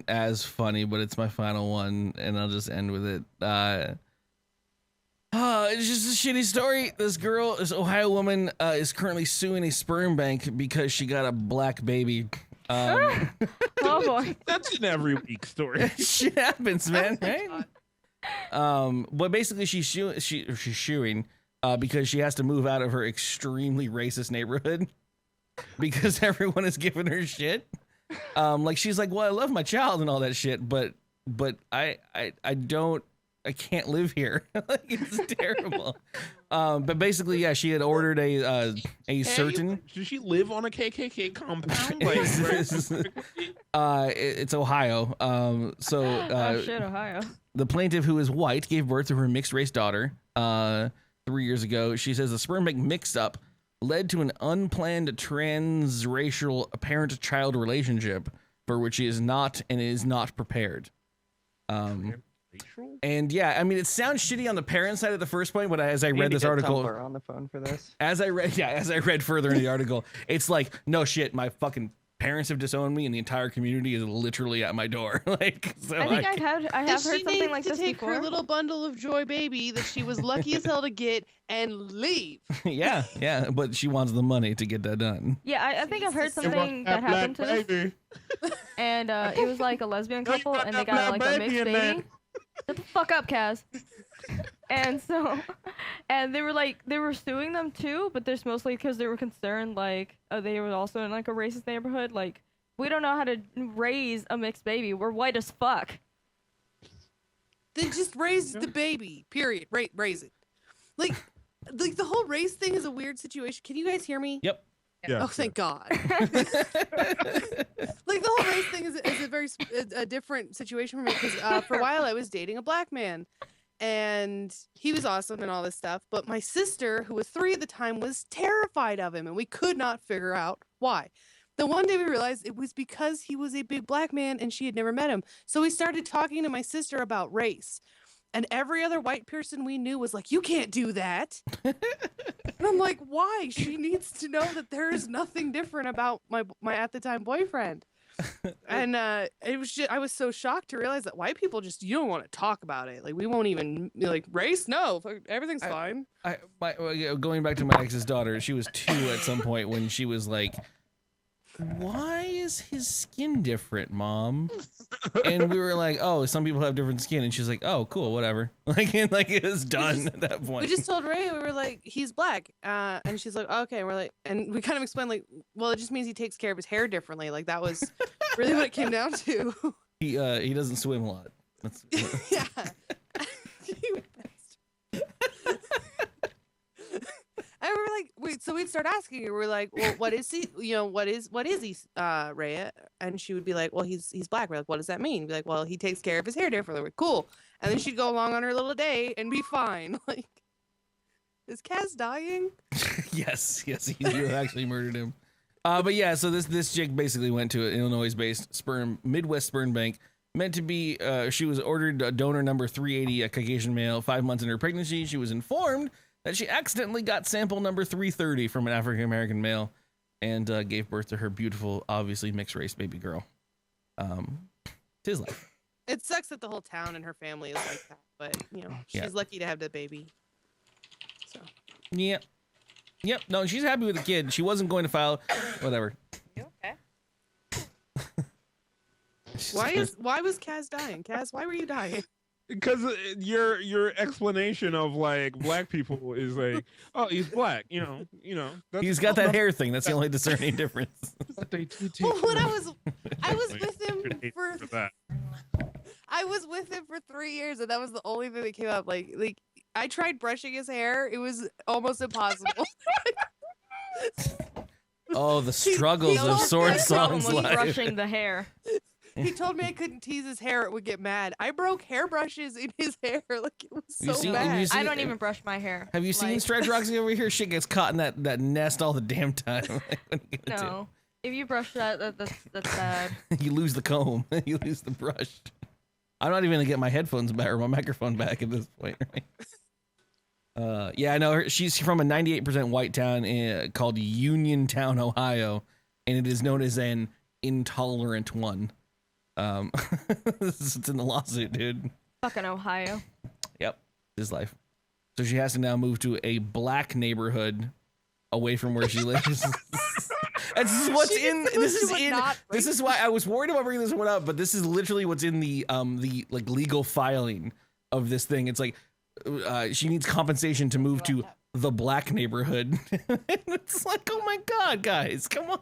as funny, but it's my final one, and I'll just end with it. It's just a shitty story. This Ohio woman, is currently suing a sperm bank because she got a black baby. Oh boy, that's an every week story. Shit happens, man. Right? But basically, she's suing because she has to move out of her extremely racist neighborhood because everyone is giving her shit. Like she's like, well, I love my child and all that shit, but I can't live here. Like it's terrible. But basically, yeah, she had ordered a certain. Does she live on a KKK compound? It's Ohio. Oh shit, Ohio. The plaintiff, who is white, gave birth to her mixed race daughter 3 years ago. She says the sperm bank mix-up led to an unplanned transracial parent-child relationship for which she is not prepared. And yeah, I mean, it sounds shitty on the parent side at the first point, but as I read this article on the phone for this, as I read further in the article, it's like, no shit, my fucking parents have disowned me, and the entire community is literally at my door. Like, so I think I have heard something like this take before. Her little bundle of joy baby that she was lucky as hell to get and leave. yeah, but she wants the money to get that done. Yeah, I think I've heard something that happened to this, and it was like a lesbian couple, and they got like a mixed baby. Shut the fuck up, Kaz. And so, and they were suing them too, but there's mostly because they were concerned, like, they were also in like a racist neighborhood, like We don't know how to raise a mixed baby. We're white as fuck. Then just raise the baby. Period. Raise it. Like the whole race thing is a weird situation. Can you guys hear me? Yep. Yeah. Oh, thank God. Like the whole race thing is a very different situation for me because for a while I was dating a black man, and he was awesome and all this stuff. But my sister, who was 3 at the time, was terrified of him, and we could not figure out why. Then one day we realized it was because he was a big black man and she had never met him. So we started talking to my sister about race. And every other white person we knew was like, you can't do that. And I'm like, why? She needs to know that there is nothing different about my at the time boyfriend. And it was just, I was so shocked to realize that white people just, you don't want to talk about it. Like, we won't even, like, race? No, everything's fine. Going back to my ex's daughter, she was 2 at some point when she was like, why is his skin different, Mom? And we were like, oh, some people have different skin. And she's like, oh, cool, whatever. Like it was done at that point. We just told Ray, we were like, he's black. And she's like, okay. And we're like, and we kind of explained, like, well, it just means he takes care of his hair differently. Like, that was really what it came down to. He doesn't swim a lot. That's yeah. And we were like, so we'd start asking her. We're like, well, what is he? You know, what is he, Rhea? And she would be like, well, he's black. We're like, what does that mean? Be like, well, he takes care of his hair differently. We're cool. And then she'd go along on her little day and be fine. Like, is Kaz dying? yes, you actually murdered him. But yeah, so this chick basically went to an Illinois-based Midwest sperm bank, meant to be. She was ordered donor number 380, a Caucasian male. 5 months in her pregnancy, she was informed that she accidentally got sample number 330 from an African-American male and gave birth to her beautiful, obviously mixed-race baby girl. Tis life. It sucks that the whole town and her family is like that, but, you know, she's lucky to have the baby. So. Yep. No, she's happy with the kid. She wasn't going to file. Whatever. You okay? Why was Kaz dying? Kaz, why were you dying? Because your explanation of like black people is like, oh, he's black, you know. He's got that hair thing. That's the only discerning difference. Well, when I was with him for that. I was with him for 3 years, and that was the only thing that came up. Like I tried brushing his hair; it was almost impossible. Oh, the struggles of SwordSong's life. Brushing the hair. He told me I couldn't tease his hair; it would get mad. I broke hairbrushes in his hair, like it was so bad. I don't even brush my hair. Have you seen Stretch Roxy over here? Shit gets caught in that nest all the damn time. No, if you brush that's bad. You lose the comb. You lose the brush. I'm not even gonna get my headphones back or my microphone back at this point, right? Yeah, I know. She's from a 98% white town called Uniontown, Ohio, and it is known as an intolerant one. It's in the lawsuit, dude. Fucking Ohio. Yep, his life. So she has to now move to a black neighborhood away from where she lives. And this is what's in. This is why I was worried about bringing this one up, but this is literally what's in the like legal filing of this thing. It's like she needs compensation to move to the black neighborhood. It's like, oh my god, guys, come on.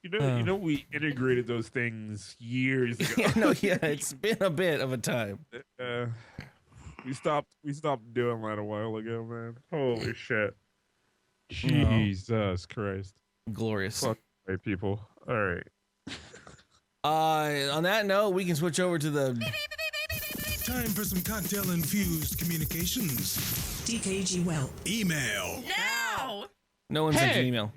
You know, we integrated those things years ago. It's been a bit of a time. We stopped doing that a while ago, man. Holy shit. Jesus Christ. Glorious. Fuck white people. All right. On that note, we can switch over to the time for some cocktail-infused communications. dkgWELP. Email. Now! No one sent an email.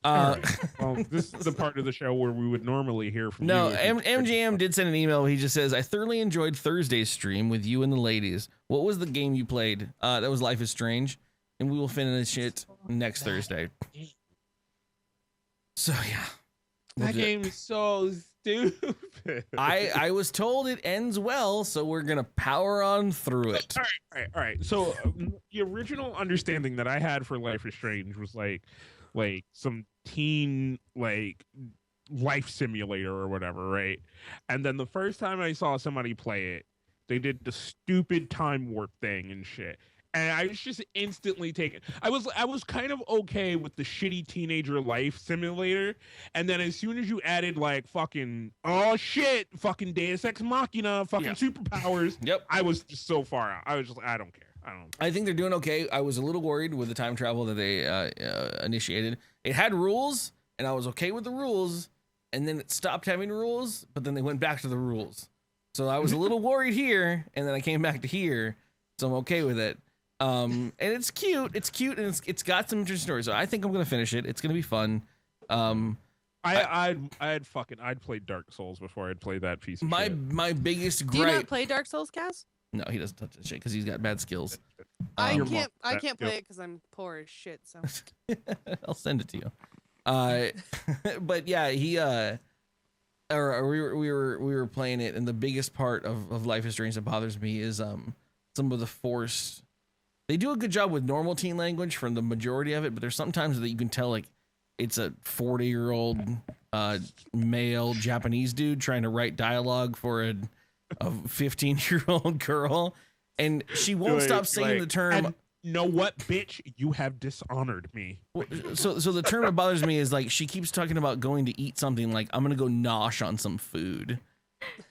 Right. Well, this is the part of the show where we would normally hear from you. No, MJM did send an email. He just says, I thoroughly enjoyed Thursday's stream with you and the ladies. What was the game you played? That was Life is Strange. And we will finish it next Thursday. So, yeah. That game is so stupid. I was told it ends well, so we're going to power on through it. All right. So, the original understanding that I had for Life is Strange was like some teen life simulator or whatever, right? And then the first time I saw somebody play it, they did the stupid time warp thing and shit. And I was just instantly taken. I was kind of okay with the shitty teenager life simulator, and then as soon as you added like fucking fucking Deus Ex Machina, fucking superpowers, I was just so far out. I was just like, I don't care. I think they're doing okay. I was a little worried with the time travel that they initiated. It had rules, and I was okay with the rules, and then it stopped having rules, but then they went back to the rules. So I was a little worried here, and then I came back to here, so I'm okay with it. And it's cute, and it's got some interesting stories. So I think I'm gonna finish it. It's gonna be fun. I'd play Dark Souls before I'd play that piece of shit. My biggest gripe. Do you not play Dark Souls, Cass? No, he doesn't touch that shit because he's got bad skills. I can't play it because I'm poor as shit. So I'll send it to you. But yeah, we were playing it, and the biggest part of Life is Strange that bothers me is some of the forced. They do a good job with normal teen language for the majority of it, but there's sometimes that you can tell like it's a 40-year-old male Japanese dude trying to write dialogue for a 15-year-old girl, and she won't stop saying the term. Know what, bitch? You have dishonored me. So the term that bothers me is like she keeps talking about going to eat something. Like I'm gonna go nosh on some food.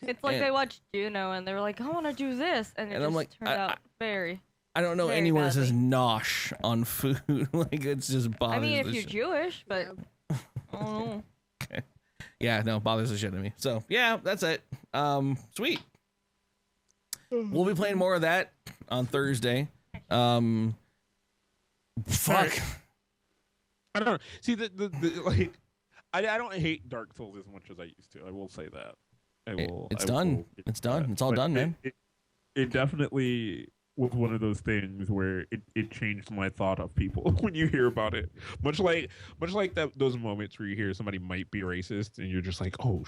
It's like they watched Juno and they were like, I want to do this, and it just turned out very. I don't know anyone that says nosh on food. Like it's just bothers. I mean, if the you're shit. Jewish, but I don't know. Okay. Yeah, no, bothers the shit out of me. So yeah, that's it. Sweet. We'll be playing more of that on Thursday. Fuck. I don't know. See the like. I don't hate Dark Souls as much as I used to. I will say that. It's done. It's done. It's all done, man. It definitely was one of those things where it changed my thought of people when you hear about it. Much like those moments where you hear somebody might be racist and you're just like, oh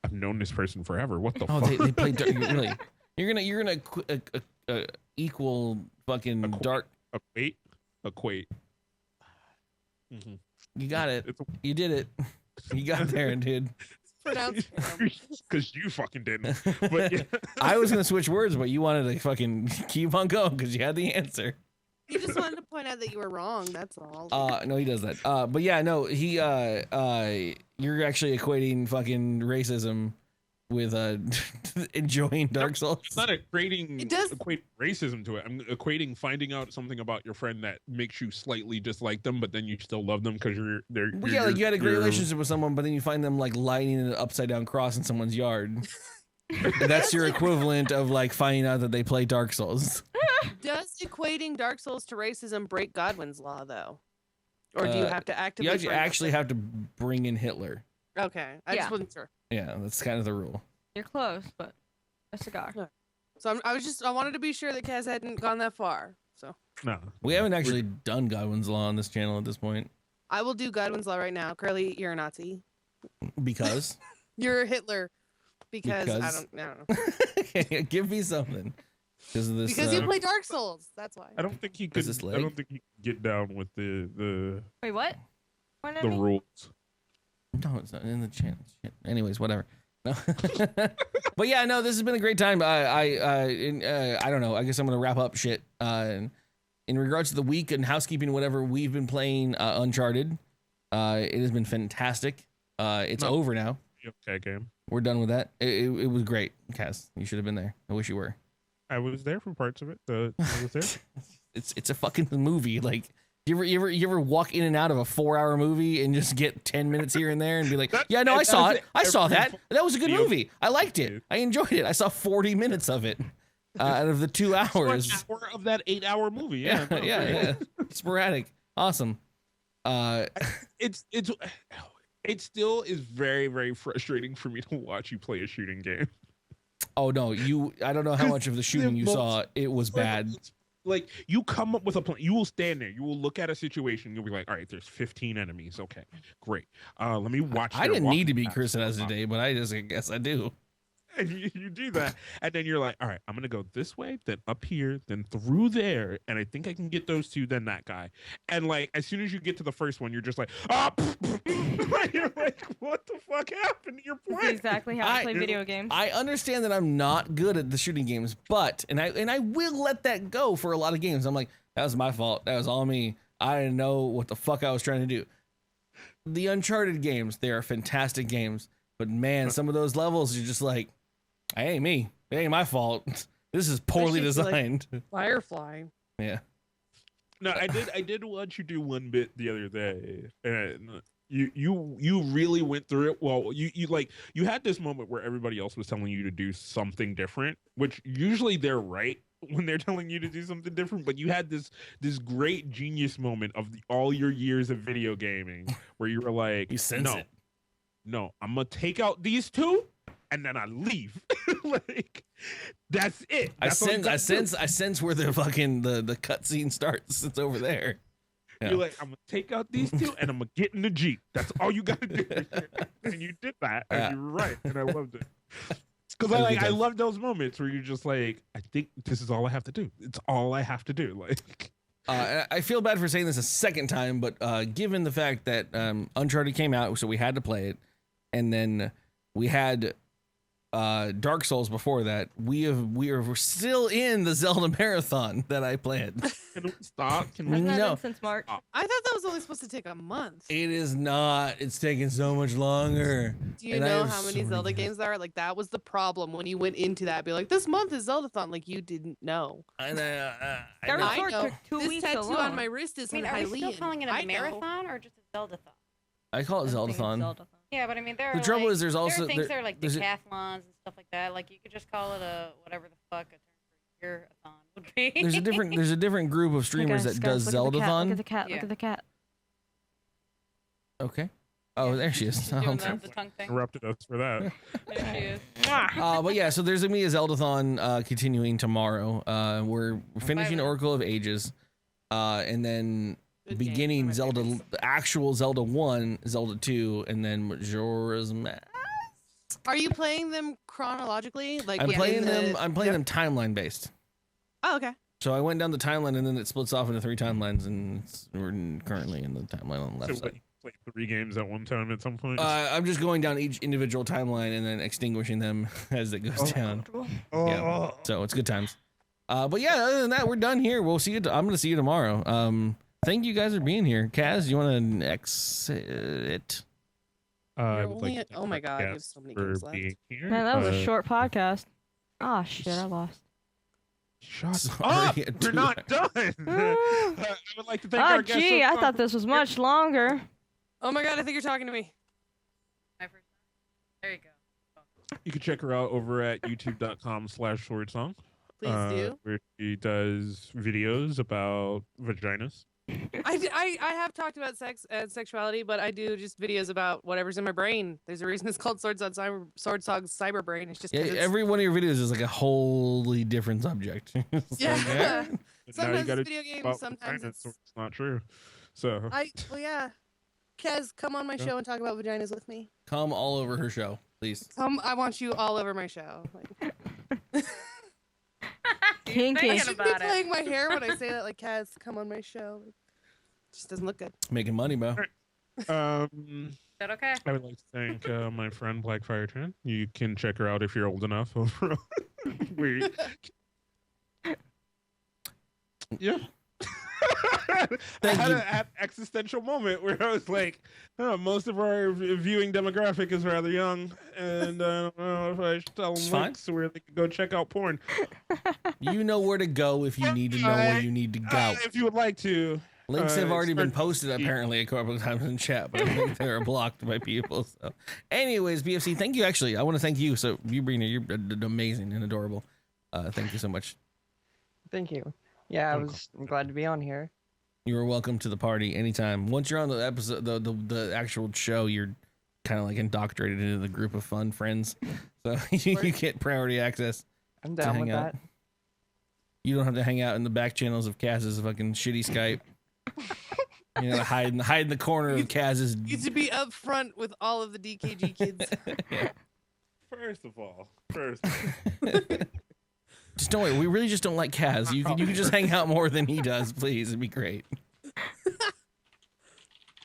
I've known this person forever. What the fuck? They played really. You're gonna equal fucking dark. Equate. Mm-hmm. You got it. You did it. You got there, dude. Because you fucking didn't. But yeah. I was gonna switch words, but you wanted to fucking keep on going because you had the answer. He just wanted to point out that you were wrong. That's all. No, he does that. But yeah, no, he. You're actually equating fucking racism with enjoying Dark Souls. It's not equate racism to it. I'm equating finding out something about your friend that makes you slightly dislike them, but then you still love them because like you had a great relationship with someone, but then you find them like lighting an upside down cross in someone's yard. That's your equivalent of like finding out that they play Dark Souls. Does equating Dark Souls to racism break Godwin's law though, or do you have to actively? You actually have to bring in Hitler. Okay, I just wasn't sure. Yeah, that's kind of the rule. You're close, but a cigar. So I wanted to be sure that Kaz hadn't gone that far. So no, we haven't actually done Godwin's Law on this channel at this point. I will do Godwin's Law right now. Curly, you're a Nazi. Because you're Hitler. Because I don't know. Give me something. Because of this. Because you play Dark Souls. That's why. I don't think he could. I don't think he could get down with the. Wait, what? The rules. No, it's not in the channel. Shit. Anyways, whatever. No. But yeah, no, this has been a great time. I don't know. I guess I'm gonna wrap up shit. In regards to the week and housekeeping, whatever, we've been playing Uncharted. It has been fantastic. It's over now. Okay, game. We're done with that. It was great, Cass. You should have been there. I wish you were. I was there for parts of it. I was there. It's a fucking movie. Like. You ever walk in and out of a 4-hour movie and just get 10 minutes here and there and be like, yeah, no, I saw it. I saw that. That was a good movie. I liked it. I enjoyed it. I saw 40 minutes of it out of the 2 hours. 1 hour of that 8-hour movie. Yeah. Yeah. Sporadic. Awesome. It still is very, very frustrating for me to watch you play a shooting game. Oh no, I don't know how much of the shooting you saw. It was bad. Like you come up with a plan, you will stand there, you will look at a situation, you'll be like, all right, there's 15 enemies. Okay, great. Let me watch. I didn't need to be criticized today, but I guess I do. And you do that, and then you're like, all right, I'm gonna go this way, then up here, then through there, and I think I can get those two, then that guy. And like as soon as you get to the first one, you're just like, ah, you're like, what the fuck happened to your plan? That's exactly how I play video games. I understand that I'm not good at the shooting games, but and I will let that go for a lot of games. I'm like, that was my fault. That was all me. I didn't know what the fuck I was trying to do. The Uncharted games, they are fantastic games, but man, some of those levels, you're just like, it ain't me. It ain't my fault. This is poorly designed. Like Firefly. Yeah. No, I did watch you do one bit the other day, and you really went through it. Well, you had this moment where everybody else was telling you to do something different, which usually they're right when they're telling you to do something different, but you had this great genius moment of all your years of video gaming where you were like, no, I'm gonna take out these two and then I leave. Like that's it. That's I sense where the fucking the cutscene starts. It's over there. Yeah. You're like, I'm gonna take out these two and I'm gonna get in the Jeep. That's all you gotta do. And you did that, and you were right, and I loved it. Because I love those moments where you're just like, I think this is all I have to do. It's all I have to do. Like, I feel bad for saying this a second time, but given the fact that Uncharted came out, so we had to play it, and then we had Dark Souls before that, we're still in the Zelda marathon that I planned. Can we stop? Can we? Hasn't that No. been since March? I thought that was only supposed to take a month. It is not. It's taking so much longer. Do you know how many Zelda games there are? Like, that was the problem when you went into that. Be like, this month is Zeldathon. Like, you didn't know. I know. Skyward Sword took 2 This weeks tattoo alone. on my wrist is I mean, are we still Hylian. calling it I a know. marathon or just a Zeldathon? I call it I think it's Zeldathon. Zeldathon. Yeah, but I mean, there The are trouble like, is there's also- there are things there- that are like there's a- decathlons and stuff like that. Like you could just call it a whatever the fuck a term for year-a-thon would be. There's a different group of streamers Guys, that does look at the cat, Zeldathon. Look at the cat. Look Yeah. at the cat. Okay. Oh, there she is. She's doing the tongue thing. Interrupted us for that. There she is. But yeah, so there's gonna be a Zeldathon continuing tomorrow. We're finishing then. Oracle of Ages, and then Good game, beginning one of my Zelda, favorites. the actual Zelda 1, Zelda 2, and then Majora's Mask. Are you playing them chronologically? Like, I'm within playing the- them. I'm playing them timeline based. Oh, okay. So I went down the timeline, and then it splits off into 3 timelines, and we're currently in the timeline on the left So side. play 3 games at one time at some point. I'm just going down each individual timeline and then extinguishing them as it goes down. Yeah. So it's good times. But yeah, other than that, we're done here. We'll see you. I'm going to see you tomorrow. Thank you guys for being here. Kaz, you want to exit? I You're would only like at- to oh my thank God, you have guests so many for games left. being here. Man, that was a short podcast. Ah, shit, I lost. Shut Sorry, up! we're We're not done. I would like to thank Oh, our guests. gee, I so- thought this was much longer. Oh my God, I think you're talking to me. There you go. You can check her out over at youtube.com/SwordSong. Please do. Where she does videos about vaginas. I have talked about sex and sexuality, but I do just videos about whatever's in my brain. There's a reason it's called SwordSong Cyber Brain. It's just Yeah, 'cause it's, every one of your videos is like a wholly different subject. So, yeah. But now you Sometimes gotta it's video games, about sometimes vaginas, it's so it's not true. So well, yeah. Kez, come on my show and talk about vaginas with me. Come all over her show, please. Come, I want you all over my show. Like, Kinky. I Thinking should be about it. playing my hair when I say that. Like, Kez, come on my show. It just doesn't look good. Making money, bro. Is that okay? I would like to thank my friend BlackFireChan. You can check her out if you're old enough. Over we yeah. I had an existential moment where I was like, oh, most of our viewing demographic is rather young, and I don't know if I should tell It's them fine. links where they can go check out porn. You know where to go if you need to know where you need to go. If you would like to. Links have already been start- posted apparently a couple of times in chat, but I think they were blocked by people. So, anyways, BFC, thank you. Actually, I want to thank you. So you being here, you're amazing and adorable. Thank you so much. Thank you. Yeah, I'm glad to be on here. You are welcome to the party anytime. Once you're on the episode, the actual show, you're kind of like indoctrinated into the group of fun friends. So you get priority access. I'm to down hang with out. that. You don't have to hang out in the back channels of Kaz's fucking shitty Skype. You know, hide in the corner of Kaz's. You to be up front with all of the DKG kids. Yeah. First of all. Just don't worry. We really just don't like Kaz. You can just hang out more than he does, please. It'd be great.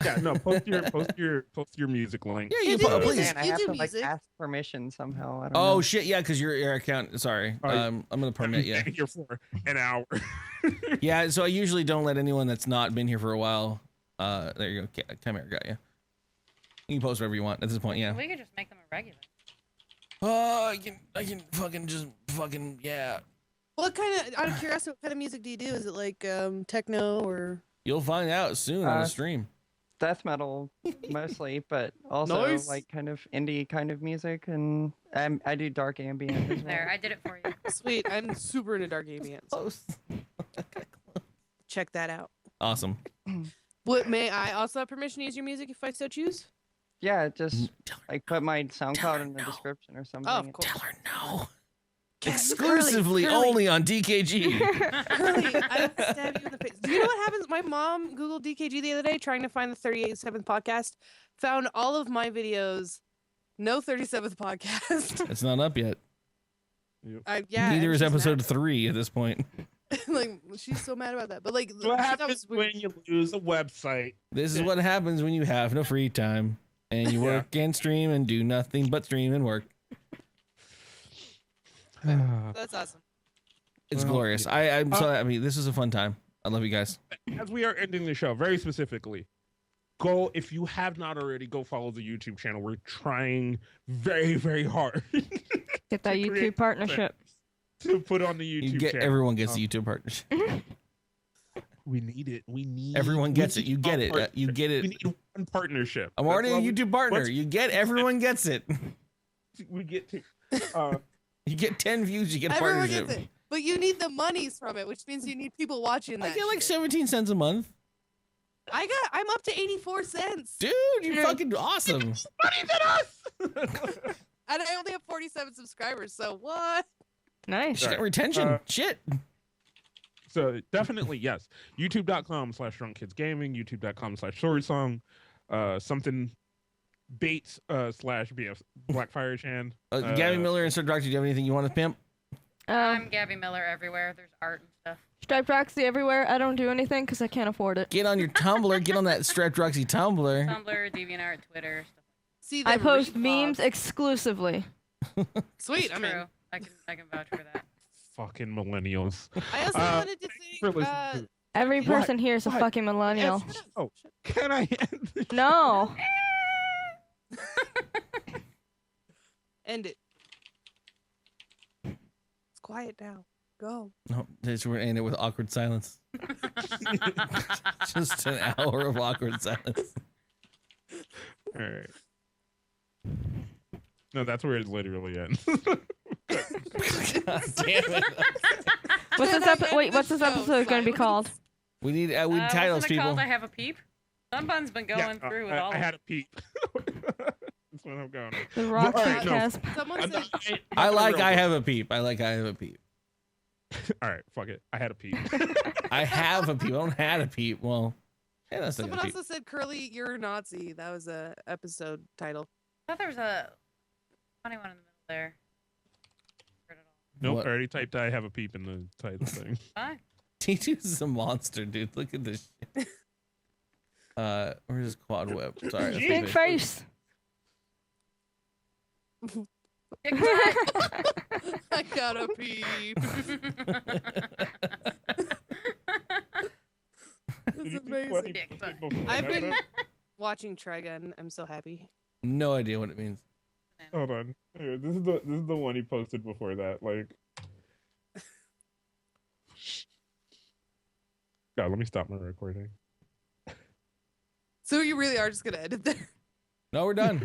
Yeah, no. Post your music link. Yeah, you please. Man, I have to like music. ask permission somehow. I don't Oh know. shit, yeah, because your account. Sorry, I'm gonna permit you. Here for an hour. Yeah, so I usually don't let anyone that's not been here for a while. There you go. Chimera got you. You can post whatever you want at this point. Yeah. We could just make them a regular. I can fucking just fucking yeah. What kind of, out of curiosity, what kind of music do you do? Is it like techno or? You'll find out soon on the stream. Death metal mostly, but also Nice. like kind of indie kind of music, and I do dark ambient as well. There, I did it for you. Sweet, I'm super into dark ambient. So Close. check that out. Awesome. What may I also have permission to use your music if I so choose? Yeah, just like put my SoundCloud in the no. description or something. Oh, of course. Tell her no. Curly, Exclusively Curly. only on DKG. Curly, I will stab you in the face. Do you know what happens? My mom Googled DKG the other day trying to find the 37th podcast, found all of my videos, no 37th podcast. It's not up yet. Yeah. Neither and is she's episode mad. 3 at this point. like, she's so mad about that. But like, What she happens thought it was when you lose a website? This is what happens when you have no free time and you work and stream and do nothing but stream and work. That's awesome. It's Well, glorious. I'm so happy. This is a fun time. I love you guys. As we are ending the show, very specifically, go if you have not already, go follow the YouTube channel. We're trying very, very hard Get that to YouTube create partnership. to put on the YouTube channel. Everyone gets the YouTube partnership. We need it. We need. Everyone we gets it. need You get a it. You partnership. get it. We need one partnership. I'm already a That's all YouTube partner. once You get everyone gets it. we get to. You get 10 views, you get a Everyone partnership. gets it. But you need the monies from it, which means you need people watching that. I get like shit. 17 cents a month. I'm up to 84 cents. Dude, you're fucking awesome. Money than us. And I only have 47 subscribers, so what? Nice. She's got retention. Shit. So definitely yes. YouTube.com/DrunkKidsGaming, YouTube.com/SwordSong, something Bates / BF BlackFireChan. Gabby Miller and Sir Doctor, do you have anything you want to pimp? I'm Gabby Miller everywhere. There's art and stuff. Striped Roxy everywhere. I don't do anything because I can't afford it. Get on your Tumblr. Get on that Striped Roxy Tumblr. Tumblr, DeviantArt, Twitter, stuff. See, I them post repops. memes exclusively. Sweet, It's I mean, true. I can vouch for that. Fucking millennials. I also wanted to for thank. listening to- Every What? person here is a What? fucking millennial. Oh, can I end the No. End it. It's quiet now. Go. No, we're gonna end it with awkward silence. Just an hour of awkward silence. All right. No, that's where it literally ends. God damn it. What's this what's this episode going to be called? We need we titles, wasn't it people. called I Have a Peep? Sunbun's been going through with all I of had a peep. That's what I'm going. The Rock All right, no. podcast. Someone I'm said. not- I not like real I quick. have a peep. I like I have a peep. All right, fuck it. I had a peep. I have a peep. I don't had a peep. Well, yeah, that's not Someone a peep. also said, "Curly, you're a Nazi." That was a episode title. I thought there was a funny one in the middle there. Heard it all. Nope, What? I already typed I have a peep in the title thing. Fine. T2 is a monster, dude. Look at this shit. Where's his quad whip? Sorry. that's Big my face. I gotta pee. This is amazing. I've been watching Trigun. I'm so happy. No idea what it means. Hold on. Here, this is the one he posted before that. Like, God, let me stop my recording. So you really are just gonna end it there? No, we're done.